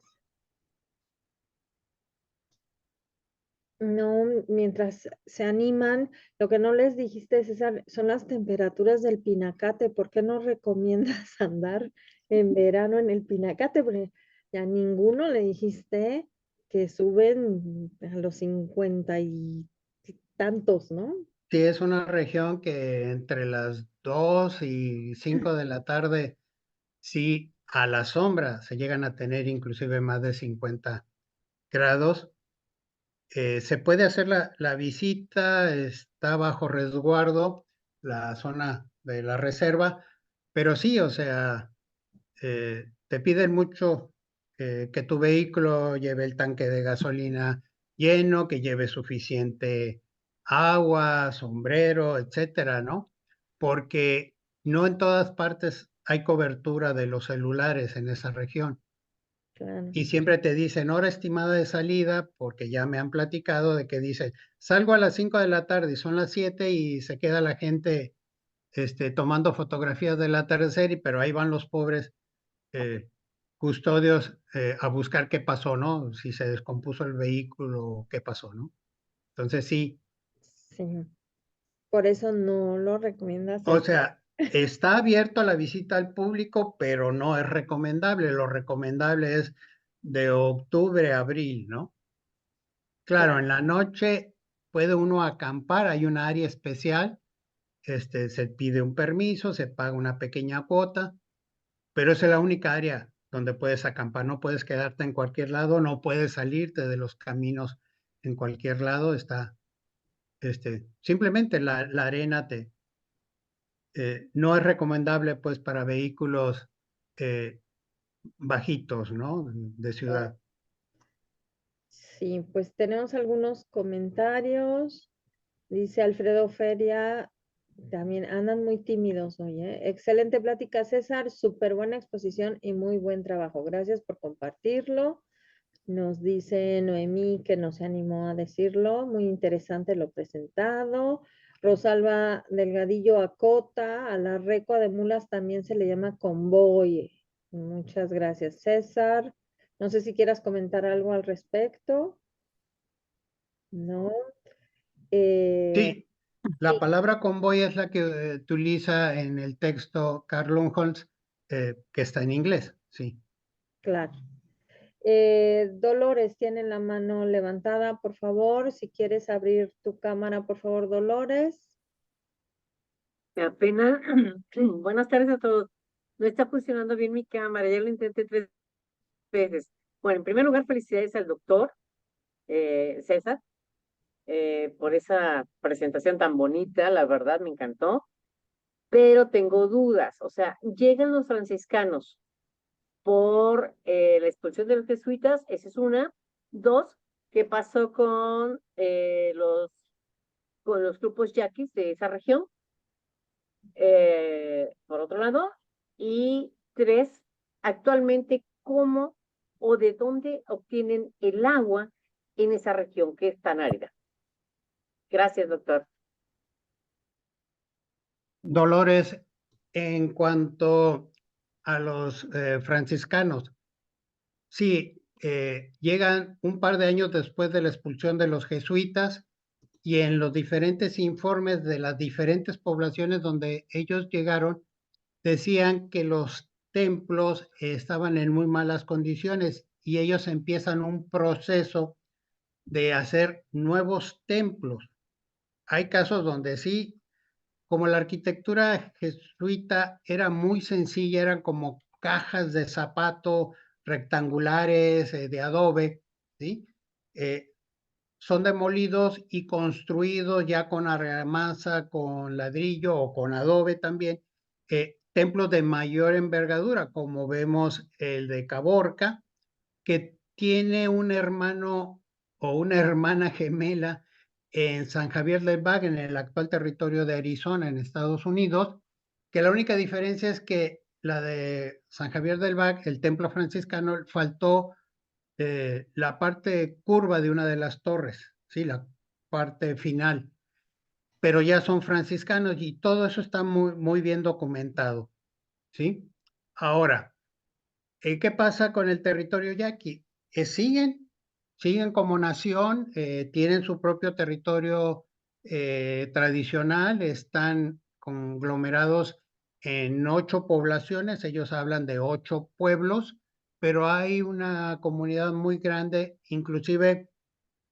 No, mientras se animan, lo que no les dijiste, César, son las temperaturas del Pinacate. ¿Por qué no recomiendas andar en verano en el Pinacate? Porque ya ninguno le dijiste que suben a los 50 y tantos, ¿no? Sí, es una región que entre las 2 y 5 de la tarde, sí, a la sombra se llegan a tener inclusive más de 50 grados. Se puede hacer la visita, está bajo resguardo la zona de la reserva, pero sí, o sea, te piden mucho que tu vehículo lleve el tanque de gasolina lleno, que lleve suficiente agua, sombrero, etcétera, ¿no? Porque no en todas partes hay cobertura de los celulares en esa región. Claro. Y siempre te dicen hora estimada de salida, porque ya me han platicado de que dicen, salgo a las 5 de la tarde y son las 7 y se queda la gente tomando fotografías del atardecer, pero ahí van los pobres eh, custodios a buscar qué pasó, ¿no? Si se descompuso el vehículo, qué pasó, ¿no? Entonces sí, Sí. Por eso no lo recomiendas o hacer. sea, está abierto a la visita al público, pero no es recomendable. Lo recomendable es de octubre a abril, ¿no? Claro, en la noche puede uno acampar, hay una área especial, se pide un permiso, se paga una pequeña cuota, pero esa es la única área donde puedes acampar, no puedes quedarte en cualquier lado, no puedes salirte de los caminos en cualquier lado, está, simplemente la arena no es recomendable pues para vehículos eh, bajitos, ¿no? De ciudad. Sí, pues tenemos algunos comentarios. Dice Alfredo Feria, también andan muy tímidos hoy, ¿eh? Excelente plática, César, súper buena exposición y muy buen trabajo. Gracias por compartirlo. Nos dice Noemí que no se animó a decirlo, muy interesante lo presentado. Rosalba Delgadillo acota, a la recua de mulas también se le llama convoy. Muchas gracias, César. No sé si quieras comentar algo al respecto. No. Eh, Sí, la sí, palabra convoy es la que utiliza en el texto Carl Holmes, que está en inglés, sí. claro. Dolores tiene la mano levantada, por favor. Si quieres abrir tu cámara, por favor, Dolores. Apenas, buenas tardes a todos. No está funcionando bien mi cámara, ya lo intenté 3 ustedes. Bueno, en primer lugar, felicidades al doctor César por esa presentación tan bonita, la verdad me encantó, pero tengo dudas. O sea, llegan los franciscanos por la expulsión de los jesuitas, esa es una. Dos, ¿qué pasó con los grupos yaquis de esa región? Por otro lado. Y tres, actualmente, ¿cómo o de dónde obtienen el agua en esa región que es tan árida? Gracias, doctor. Dolores, en cuanto a los franciscanos, sí, llegan un par de años después de la expulsión de los jesuitas y en los diferentes informes de las diferentes poblaciones donde ellos llegaron, decían que los templos estaban en muy malas condiciones y ellos empiezan un proceso de hacer nuevos templos. Hay casos donde sí, como la arquitectura jesuita era muy sencilla, eran como cajas de zapato rectangulares de adobe, ¿sí? Eh, Son demolidos y construidos ya con argamasa, con ladrillo o con adobe también, templos de mayor envergadura, como vemos el de Caborca, que tiene un hermano o una hermana gemela en San Javier del Bag, en el actual territorio de Arizona, en Estados Unidos, que la única diferencia es que la de San Javier del Bag, el templo franciscano, faltó la parte curva de una de las torres, ¿sí? La parte final, pero ya son franciscanos y todo eso está muy, muy bien documentado, ¿sí? Ahora, ¿qué pasa con el territorio yaqui? Siguen como nación, tienen su propio territorio tradicional, están conglomerados en 8 poblaciones, ellos hablan de 8 pueblos, pero hay una comunidad muy grande, inclusive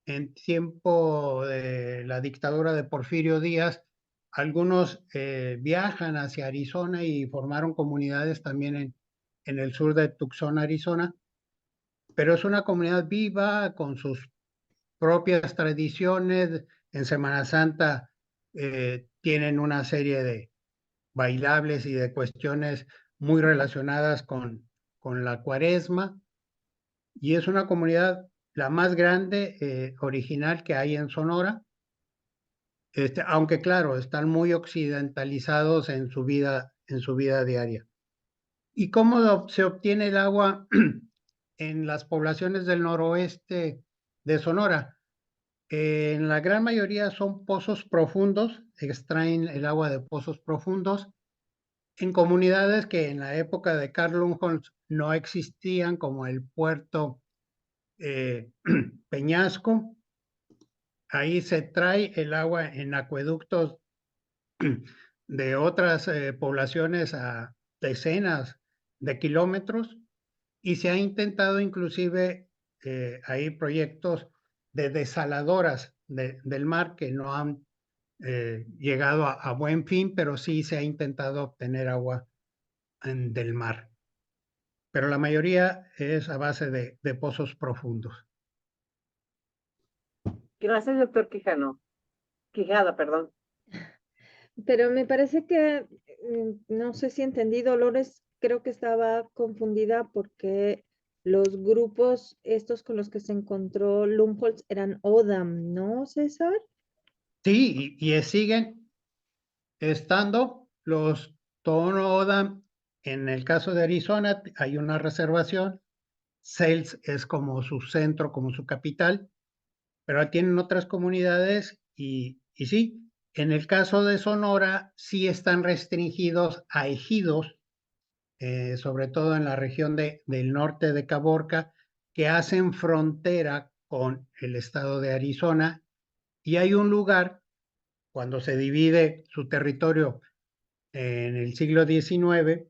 en tiempo de la dictadura de Porfirio Díaz, algunos viajan hacia Arizona y formaron comunidades también en el sur de Tucson, Arizona, pero es una comunidad viva con sus propias tradiciones. En Semana Santa tienen una serie de bailables y de cuestiones muy relacionadas con la cuaresma y es una comunidad la más grande original que hay en Sonora, aunque claro, están muy occidentalizados en su vida diaria. ¿Y cómo se obtiene el agua en las poblaciones del noroeste de Sonora? En la gran mayoría son pozos profundos, extraen el agua de pozos profundos en comunidades que en la época de Carl Lumholtz no existían, como el puerto Peñasco. Ahí se trae el agua en acueductos de otras poblaciones a decenas de kilómetros y se ha intentado inclusive, hay proyectos de desaladoras del mar que no han llegado a buen fin, pero sí se ha intentado obtener agua del mar. Pero la mayoría es a base de pozos profundos. Gracias, doctor Quijada, perdón. Pero me parece que, no sé si entendí, Dolores, creo que estaba confundida porque los grupos estos con los que se encontró Lumholtz eran ODAM, ¿no, César? Sí, y siguen estando los Tohono O'odham. En el caso de Arizona hay una reservación. Sales es como su centro, como su capital, pero tienen otras comunidades y sí, en el caso de Sonora sí están restringidos a ejidos, sobre todo en la región del norte de Caborca, que hacen frontera con el estado de Arizona y hay un lugar, cuando se divide su territorio en el siglo XIX,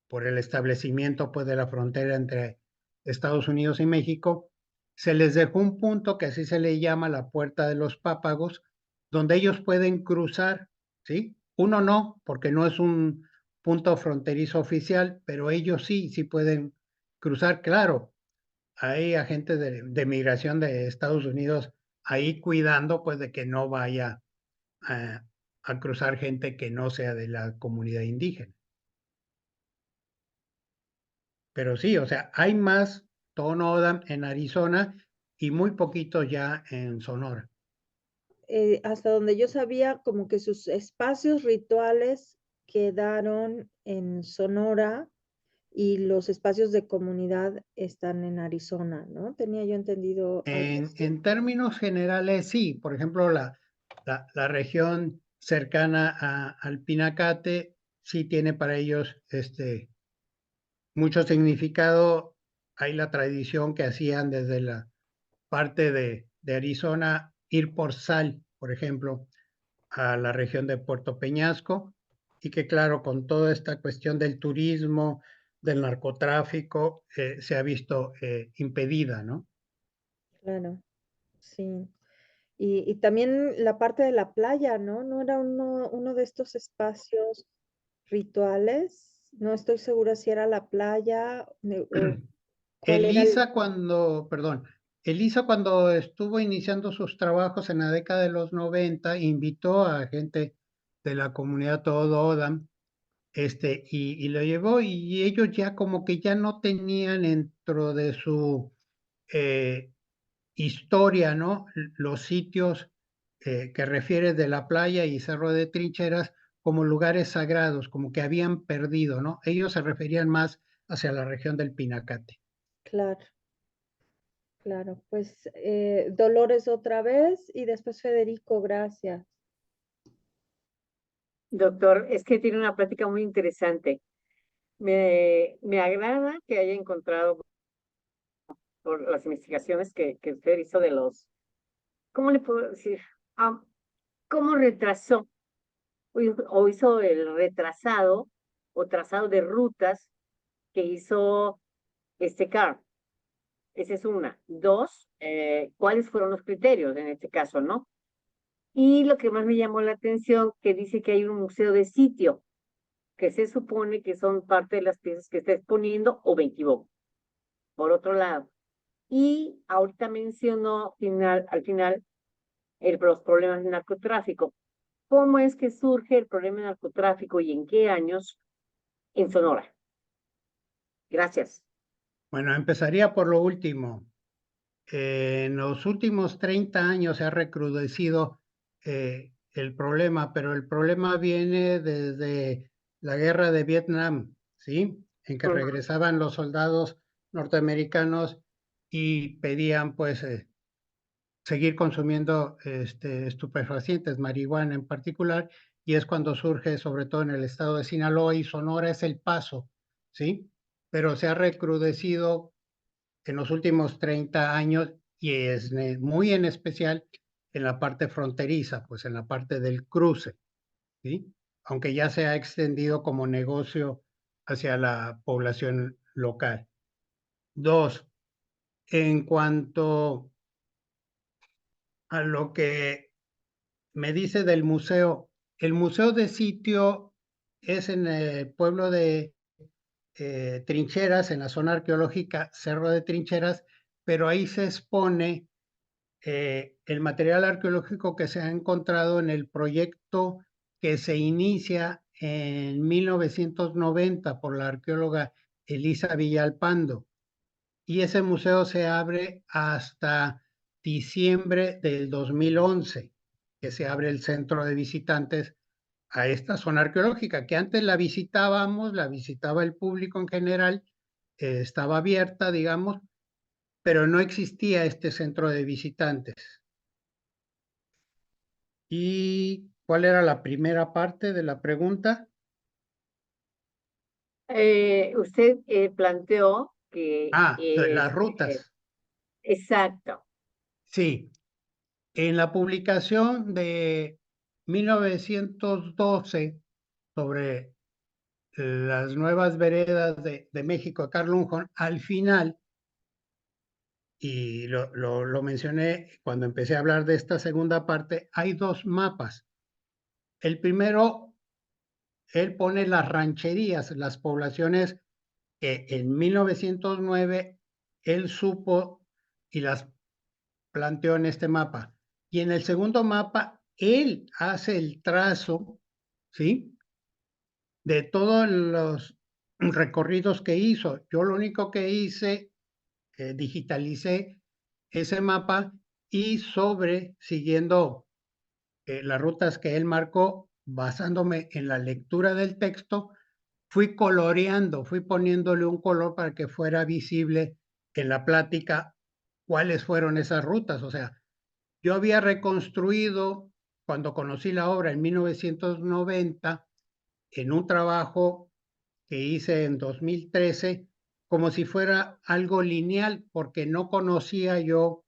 por el establecimiento pues, de la frontera entre Estados Unidos y México, se les dejó un punto que así se le llama la Puerta de los Pápagos, donde ellos pueden cruzar, ¿sí? Uno no, porque no es un punto fronterizo oficial, pero ellos sí pueden cruzar, claro, hay agentes de migración de Estados Unidos ahí cuidando pues de que no vaya a cruzar gente que no sea de la comunidad indígena. Pero sí, o sea, hay más Tohono en Arizona y muy poquito ya en Sonora. Hasta donde yo sabía, como que sus espacios rituales quedaron en Sonora y los espacios de comunidad están en Arizona, ¿no? Tenía yo entendido algo así. En términos generales, sí. Por ejemplo, la región cercana al Pinacate sí tiene para ellos mucho significado. Hay la tradición que hacían desde la parte de Arizona ir por sal, por ejemplo, a la región de Puerto Peñasco, y que claro, con toda esta cuestión del turismo, del narcotráfico, se ha visto impedida, ¿no? Claro, sí. Y también la parte de la playa, ¿no? ¿No era uno de estos espacios rituales? No estoy segura si era la playa o cuál era el... Elisa cuando estuvo iniciando sus trabajos en la década de los 90, invitó a gente de la comunidad Tohono y lo llevó, y ellos ya como que ya no tenían dentro de su eh, historia, ¿no? Los sitios que refiere de la playa y Cerro de Trincheras como lugares sagrados, como que habían perdido, ¿no? Ellos se referían más hacia la región del Pinacate. Claro, claro. Pues Dolores otra vez y después Federico, gracias. Doctor, es que tiene una plática muy interesante. Me agrada que haya encontrado por las investigaciones que usted hizo de los, ¿cómo le puedo decir? Ah, ¿cómo retrasó o hizo el retrasado o trazado de rutas que hizo este CAR? Esa es una. Dos, ¿cuáles fueron los criterios en este caso, no? Y lo que más me llamó la atención, que dice que hay un museo de sitio, que se supone que son parte de las piezas que está exponiendo, o me equivoco. Por otro lado, y ahorita mencionó al final los problemas de narcotráfico. ¿Cómo es que surge el problema de narcotráfico y en qué años en Sonora? Gracias. Bueno, empezaría por lo último. En los últimos 30 años se ha recrudecido el problema, pero el problema viene desde la guerra de Vietnam, ¿sí? En que regresaban los soldados norteamericanos y pedían, pues, seguir consumiendo estupefacientes, marihuana en particular, y es cuando surge, sobre todo en el estado de Sinaloa, y Sonora es el paso, ¿sí? Pero se ha recrudecido en los últimos 30 años y es muy en especial en la parte fronteriza, pues en la parte del cruce, ¿sí? Aunque ya se ha extendido como negocio hacia la población local. Dos, en cuanto a lo que me dice del museo, el museo de sitio es en el pueblo de Trincheras, en la zona arqueológica Cerro de Trincheras, pero ahí se expone el material arqueológico que se ha encontrado en el proyecto que se inicia en 1990 por la arqueóloga Elisa Villalpando. Y ese museo se abre hasta diciembre del 2011, que se abre el centro de visitantes a esta zona arqueológica, que antes la visitábamos, la visitaba el público en general, estaba abierta, digamos, pero no existía este centro de visitantes. ¿Y cuál era la primera parte de la pregunta? Usted planteó que Las rutas. exacto. Sí, en la publicación de 1912 sobre las nuevas veredas de México, Carl Unjon, al final, y lo mencioné cuando empecé a hablar de esta segunda parte, hay dos mapas. El primero, él pone las rancherías, las poblaciones que en 1909 él supo y las planteó en este mapa. Y en el segundo mapa, él hace el trazo, ¿sí? De todos los recorridos que hizo. Yo lo único que hice, digitalicé ese mapa y siguiendo las rutas que él marcó, basándome en la lectura del texto, fui coloreando, fui poniéndole un color para que fuera visible en la plática cuáles fueron esas rutas. O sea, yo había reconstruido, cuando conocí la obra en 1990, en un trabajo que hice en 2013, como si fuera algo lineal, porque no conocía yo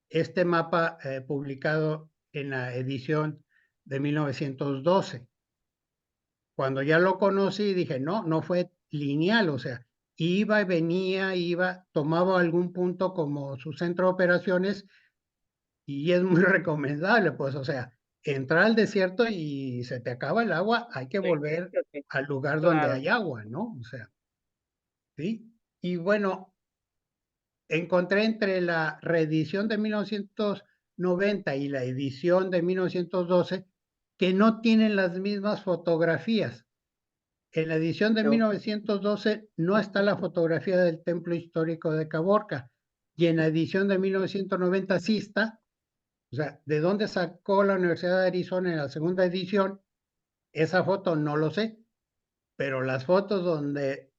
este mapa publicado en la edición de 1912. Cuando ya lo conocí, dije, no, no fue lineal, o sea, iba y venía, tomaba algún punto como su centro de operaciones y es muy recomendable, pues, o sea, entrar al desierto y se te acaba el agua, hay que volver al lugar donde Claro. hay agua, ¿no? O sea, ¿sí? Y bueno, encontré entre la reedición de 1990 y la edición de 1912 que no tienen las mismas fotografías. En la edición de No. 1912 no está la fotografía del templo histórico de Caborca y en la edición de 1990 sí está. O sea, ¿de dónde sacó la Universidad de Arizona en la segunda edición? Esa foto no lo sé, pero las fotos donde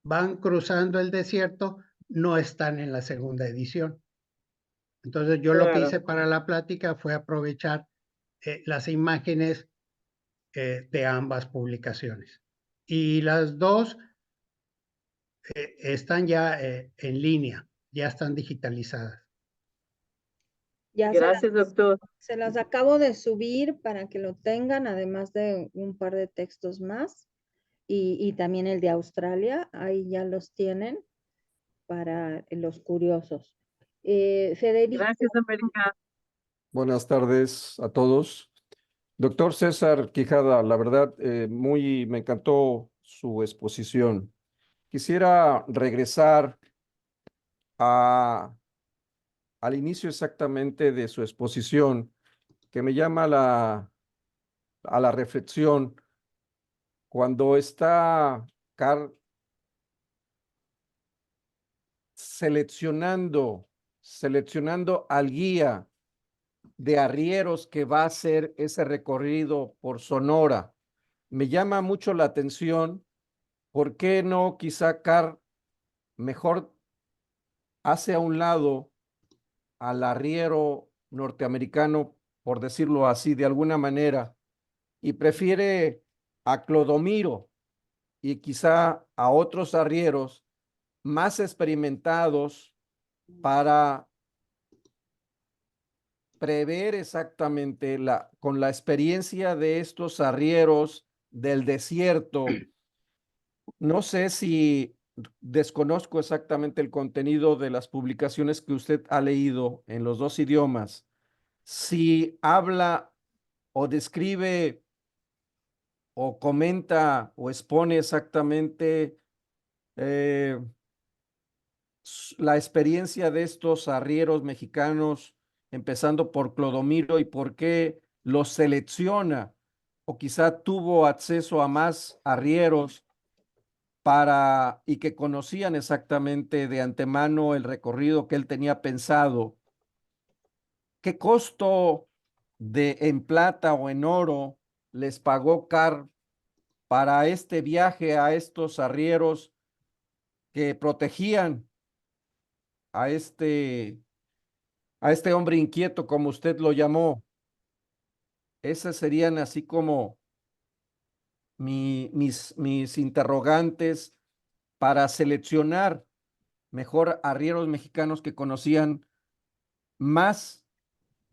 van cruzando el desierto no están en la segunda edición. Entonces yo lo que Claro. hice para la plática fue aprovechar las imágenes de ambas publicaciones. Y las dos están ya en línea, ya están digitalizadas. Ya Gracias, doctor. se las acabo de subir para que lo tengan, además de un par de textos más. Y también el de Australia, ahí ya los tienen para los curiosos. Federico, Gracias, América. Buenas tardes a todos. Doctor César Quijada, la verdad, me encantó su exposición. Quisiera regresar a, al inicio exactamente de su exposición, que me llama a la reflexión cuando está Carl seleccionando al guía de arrieros que va a hacer ese recorrido por Sonora. Me llama mucho la atención, ¿por qué no quizá Carr mejor hace a un lado al arriero norteamericano, por decirlo así, de alguna manera, y prefiere a Clodomiro y quizá a otros arrieros más experimentados para prever exactamente con la experiencia de estos arrieros del desierto? No sé si desconozco exactamente el contenido de las publicaciones que usted ha leído en los dos idiomas. Si habla o describe o comenta o expone exactamente eh, la experiencia de estos arrieros mexicanos, empezando por Clodomiro y por qué los selecciona, o quizá tuvo acceso a más arrieros y que conocían exactamente de antemano el recorrido que él tenía pensado. ¿Qué costo en plata o en oro les pagó Carr para este viaje a estos arrieros que protegían a este hombre inquieto, como usted lo llamó? Esas serían así como mis interrogantes para seleccionar mejor arrieros mexicanos que conocían más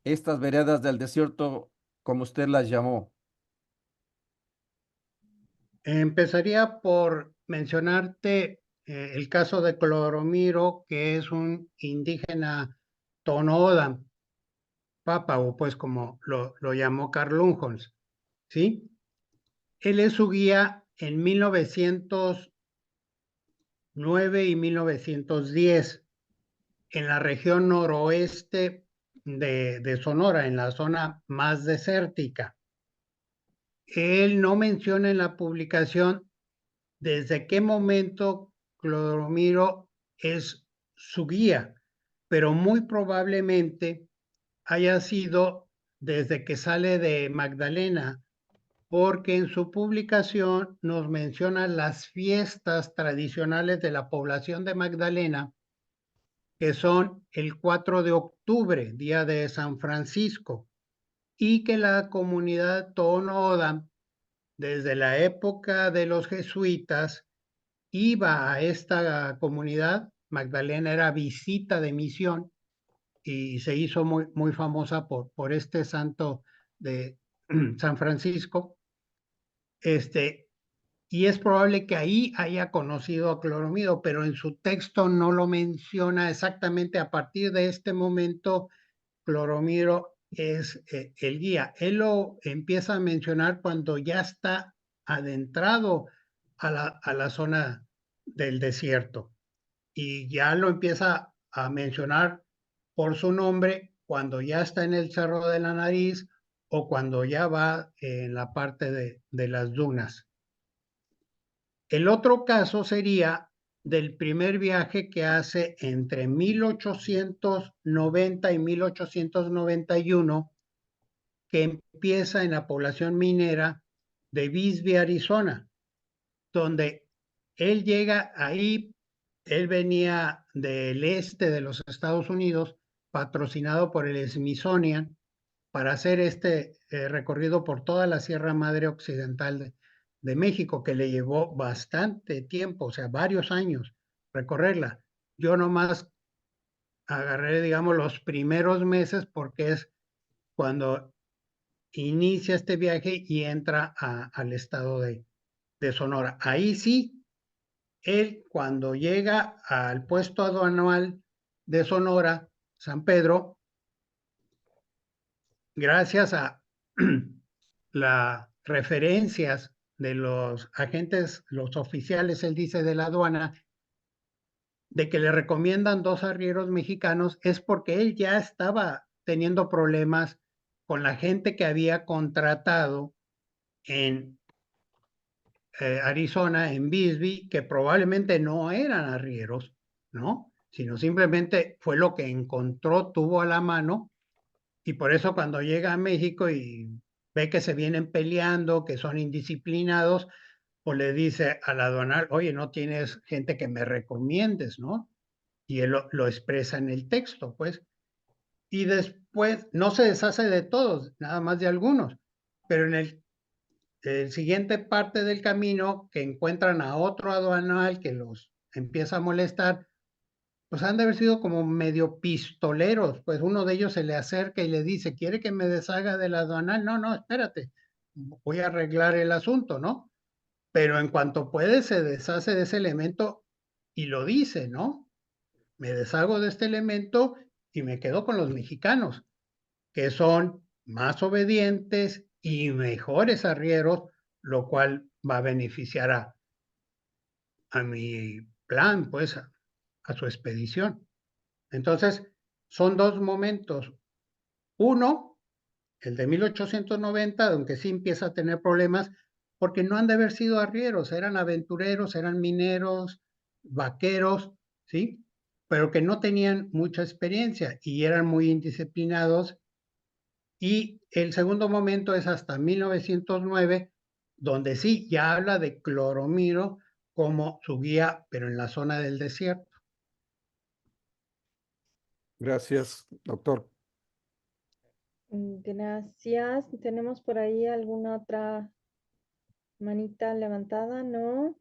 estas veredas del desierto, como usted las llamó. Empezaría por mencionarte el caso de Cloromiro, que es un indígena Tonoda, Pápao, pues como lo llamó Carl Lundholz, ¿sí? Él es su guía en 1900, 1909 y 1910 en la región noroeste de Sonora, en la zona más desértica. Él no menciona en la publicación desde qué momento Cloromiro es su guía, pero muy probablemente haya sido desde que sale de Magdalena, porque en su publicación nos menciona las fiestas tradicionales de la población de Magdalena, que son el 4 de octubre, día de San Francisco, y que la comunidad tohono desde la época de los jesuitas, iba a esta comunidad. Magdalena era visita de misión y se hizo muy, muy famosa por este santo de San Francisco. Y es probable que ahí haya conocido a Cloromiro, pero en su texto no lo menciona exactamente. A partir de este momento, Cloromiro es el guía. Él lo empieza a mencionar cuando ya está adentrado a la zona del desierto y ya lo empieza a mencionar por su nombre cuando ya está en el Cerro de la Nariz o cuando ya va en la parte de las dunas. El otro caso sería del primer viaje que hace entre 1890 y 1891, que empieza en la población minera de Bisbee, Arizona, donde él llega ahí. Él venía del este de los Estados Unidos, patrocinado por el Smithsonian, para hacer este recorrido por toda la Sierra Madre Occidental de México, que le llevó bastante tiempo, o sea, varios años recorrerla. Yo nomás agarré, digamos, los primeros meses porque es cuando inicia este viaje y entra al estado de Sonora. Ahí sí, él cuando llega al puesto aduanal de Sonora, San Pedro, gracias a las referencias de los agentes, los oficiales, él dice, de la aduana, de que le recomiendan dos arrieros mexicanos, es porque él ya estaba teniendo problemas con la gente que había contratado en Arizona, en Bisbee, que probablemente no eran arrieros, ¿no? Sino simplemente fue lo que encontró, tuvo a la mano, y por eso cuando llega a México y ve que se vienen peleando, que son indisciplinados, pues le dice al aduanal, oye, no tienes gente que me recomiendes, ¿no? Y él lo expresa en el texto, pues. Y después no se deshace de todos, nada más de algunos, pero en el siguiente parte del camino que encuentran a otro aduanal que los empieza a molestar, pues han de haber sido como medio pistoleros, pues uno de ellos se le acerca y le dice, ¿quiere que me deshaga del aduanal? No, no, espérate, voy a arreglar el asunto, ¿no? Pero en cuanto puede se deshace de ese elemento y lo dice, ¿no? Me deshago de este elemento y me quedo con los mexicanos, que son más obedientes y mejores arrieros, lo cual va a beneficiar a mi plan, pues, a su expedición. Entonces, son dos momentos. Uno, el de 1890, aunque sí empieza a tener problemas, porque no han de haber sido arrieros, eran aventureros, eran mineros, vaqueros, ¿sí? Pero que no tenían mucha experiencia y eran muy indisciplinados. Y el segundo momento es hasta 1909, donde sí ya habla de Cloromiro como su guía, pero en la zona del desierto. Gracias, doctor. Gracias. ¿Tenemos por ahí alguna otra manita levantada? ¿No?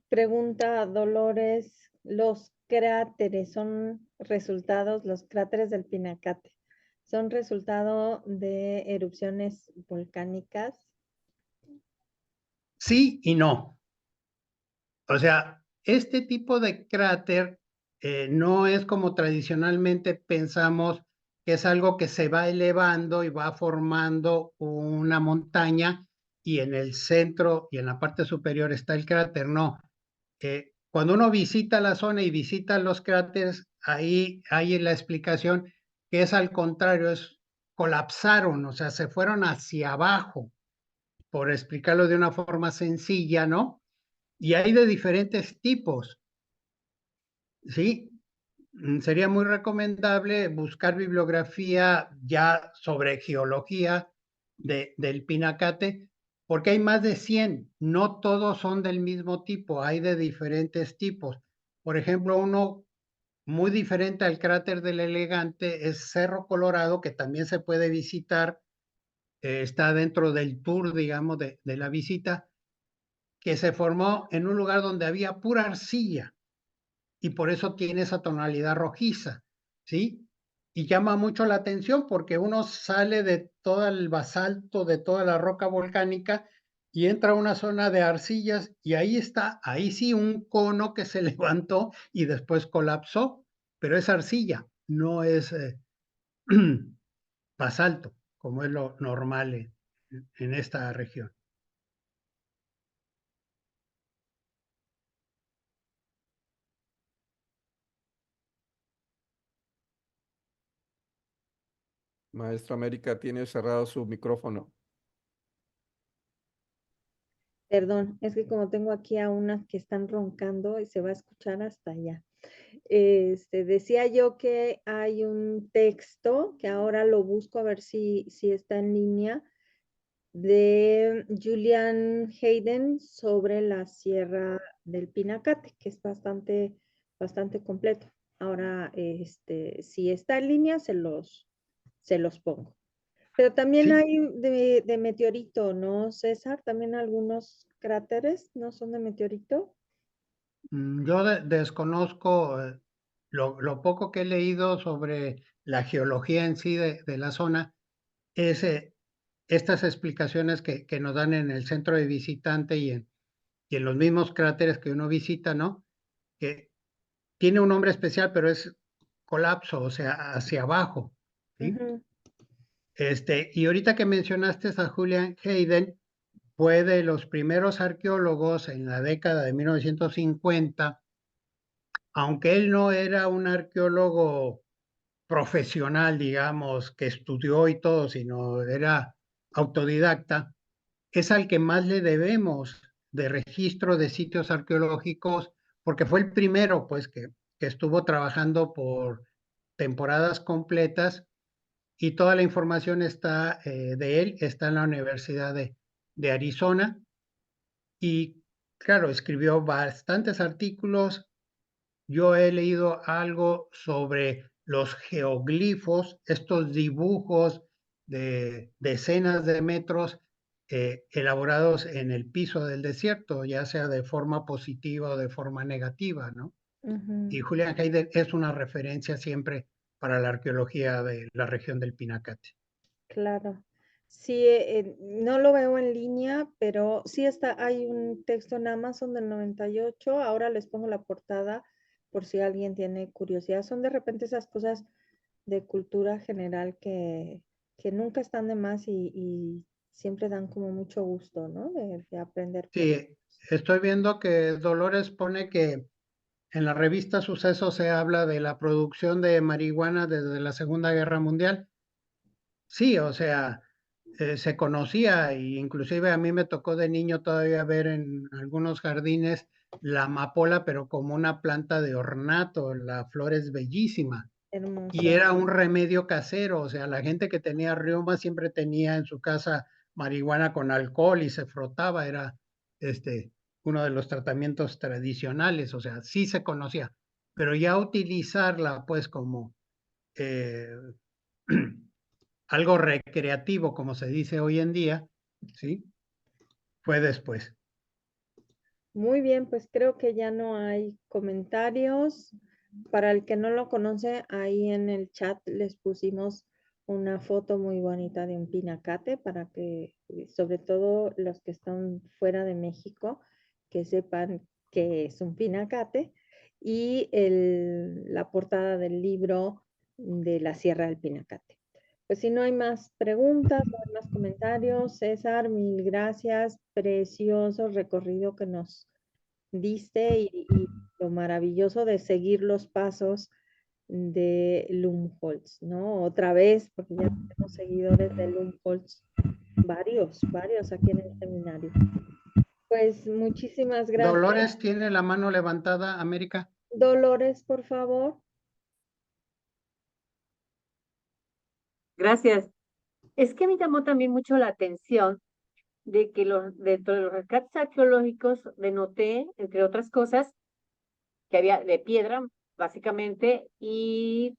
Pregunta Dolores, ¿los cráteres son resultados, los cráteres del Pinacate, son resultado de erupciones volcánicas? Sí y no. O sea, este tipo de cráter no es como tradicionalmente pensamos, que es algo que se va elevando y va formando una montaña y en el centro y en la parte superior está el cráter. No, cuando uno visita la zona y visita los cráteres, ahí hay la explicación que es al contrario, colapsaron, o sea, se fueron hacia abajo, por explicarlo de una forma sencilla, ¿no? Y hay de diferentes tipos, ¿sí? Sería muy recomendable buscar bibliografía ya sobre geología del Pinacate, porque hay más de 100, no todos son del mismo tipo, hay de diferentes tipos. Por ejemplo, uno muy diferente al cráter del Elegante es Cerro Colorado, que también se puede visitar, está dentro del tour, digamos, de la visita, que se formó en un lugar donde había pura arcilla y por eso tiene esa tonalidad rojiza, ¿sí? Y llama mucho la atención porque uno sale de todo el basalto, de toda la roca volcánica y entra a una zona de arcillas y ahí está, ahí sí un cono que se levantó y después colapsó, pero es arcilla, no es basalto, como es lo normal en esta región. Maestra América tiene cerrado su micrófono. Perdón, es que como tengo aquí a unas que están roncando y se va a escuchar hasta allá. Decía yo que hay un texto que ahora lo busco a ver si está en línea, de Julian Hayden sobre la Sierra del Pinacate, que es bastante completo. Ahora, si está en línea, se los pongo. Pero también Sí, hay de meteorito, ¿no, César? También algunos cráteres, ¿no son de meteorito? yo desconozco lo poco que he leído sobre la geología en sí de la zona, es estas explicaciones que nos dan en el centro de visitante y en los mismos cráteres que uno visita, ¿no? Que tiene un nombre especial, pero es colapso, o sea, hacia abajo, ¿sí? Ujú, Y ahorita que mencionaste a Julian Hayden, fue de los primeros arqueólogos en la década de 1950, aunque él no era un arqueólogo profesional, digamos, que estudió y todo, sino era autodidacta, es al que más le debemos de registro de sitios arqueológicos, porque fue el primero, pues, que estuvo trabajando por temporadas completas y toda la información está de él, está en la Universidad de Arizona y, claro, escribió bastantes artículos. Yo he leído algo sobre los geoglifos, estos dibujos de decenas de metros elaborados en el piso del desierto, ya sea de forma positiva o de forma negativa, ¿no? ujú. Y Julian Hayden es una referencia siempre para la arqueología de la región del Pinacate. Claro. Sí, no lo veo en línea, pero sí hay un texto en Amazon del 98. Ahora les pongo la portada por si alguien tiene curiosidad. Son de repente esas cosas de cultura general que nunca están de más y siempre dan como mucho gusto, ¿no? De aprender cosas. Sí, estoy viendo que Dolores pone que en la revista Suceso se habla de la producción de marihuana desde la Segunda Guerra Mundial. Sí, o sea, se conocía e inclusive a mí me tocó de niño todavía ver en algunos jardines la amapola, pero como una planta de ornato, la flor es bellísima y Hermoso. era un remedio casero, o sea, la gente que tenía reuma siempre tenía en su casa marihuana con alcohol y se frotaba, era este uno de los tratamientos tradicionales, o sea, sí se conocía, pero ya utilizarla pues como eh, algo recreativo, como se dice hoy en día, ¿sí? Fue después. Muy bien, pues creo que ya no hay comentarios. Para el que no lo conoce, ahí en el chat les pusimos una foto muy bonita de un pinacate para que, sobre todo los que están fuera de México, que sepan que es un pinacate y la portada del libro de la Sierra del Pinacate. Pues si no hay más preguntas, no hay más comentarios, César, mil gracias. Precioso recorrido que nos diste y lo maravilloso de seguir los pasos de Lumholtz, ¿no? Otra vez, porque ya tenemos seguidores de Lumholtz, varios aquí en el seminario. Pues muchísimas gracias. Dolores tiene la mano levantada, América. Dolores, por favor. Gracias. Es que me llamó también mucho la atención de que dentro de los rescates arqueológicos denoté, entre otras cosas, que había de piedra, básicamente, y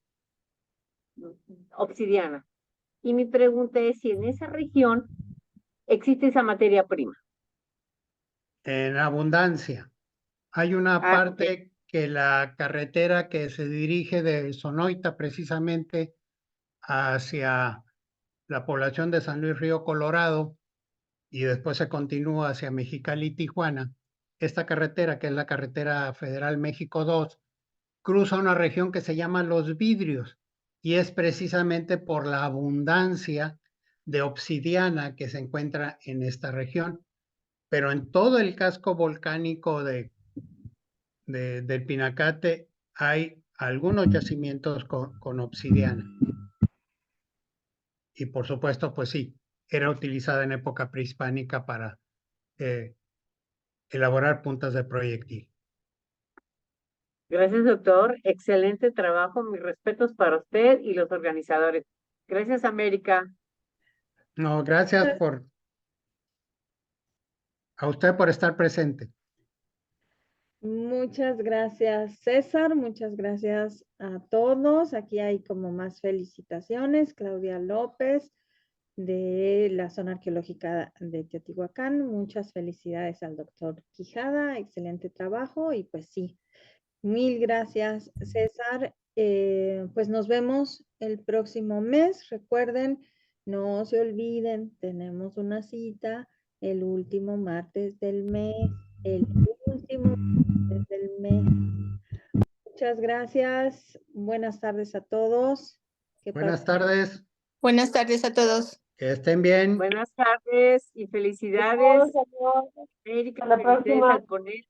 obsidiana. Y mi pregunta es si en esa región existe esa materia prima. En abundancia. Hay una parte que la carretera que se dirige de Sonoita precisamente hacia la población de San Luis Río Colorado y después se continúa hacia Mexicali y Tijuana. Esta carretera, que es la carretera federal México 2, cruza una región que se llama Los Vidrios y es precisamente por la abundancia de obsidiana que se encuentra en esta región. Pero en todo el casco volcánico del Pinacate hay algunos yacimientos con obsidiana. Y por supuesto, pues sí, era utilizada en época prehispánica para elaborar puntas de proyectil. Gracias, doctor. Excelente trabajo. Mis respetos para usted y los organizadores. Gracias, América. No, gracias a usted por estar presente. Muchas gracias, César. Muchas gracias a todos. Aquí hay como más felicitaciones. Claudia López, de la zona arqueológica de Teotihuacán. Muchas felicidades al doctor Quijada. Excelente trabajo. Y pues sí, mil gracias, César. Pues nos vemos el próximo mes. Recuerden, no se olviden, tenemos una cita el último martes del mes. El último martes del mes. Muchas gracias. Buenas tardes a todos. Buenas tardes. Buenas tardes a todos. Que estén bien. Buenas tardes y felicidades. América, Hasta la felicidades próxima. al ponente.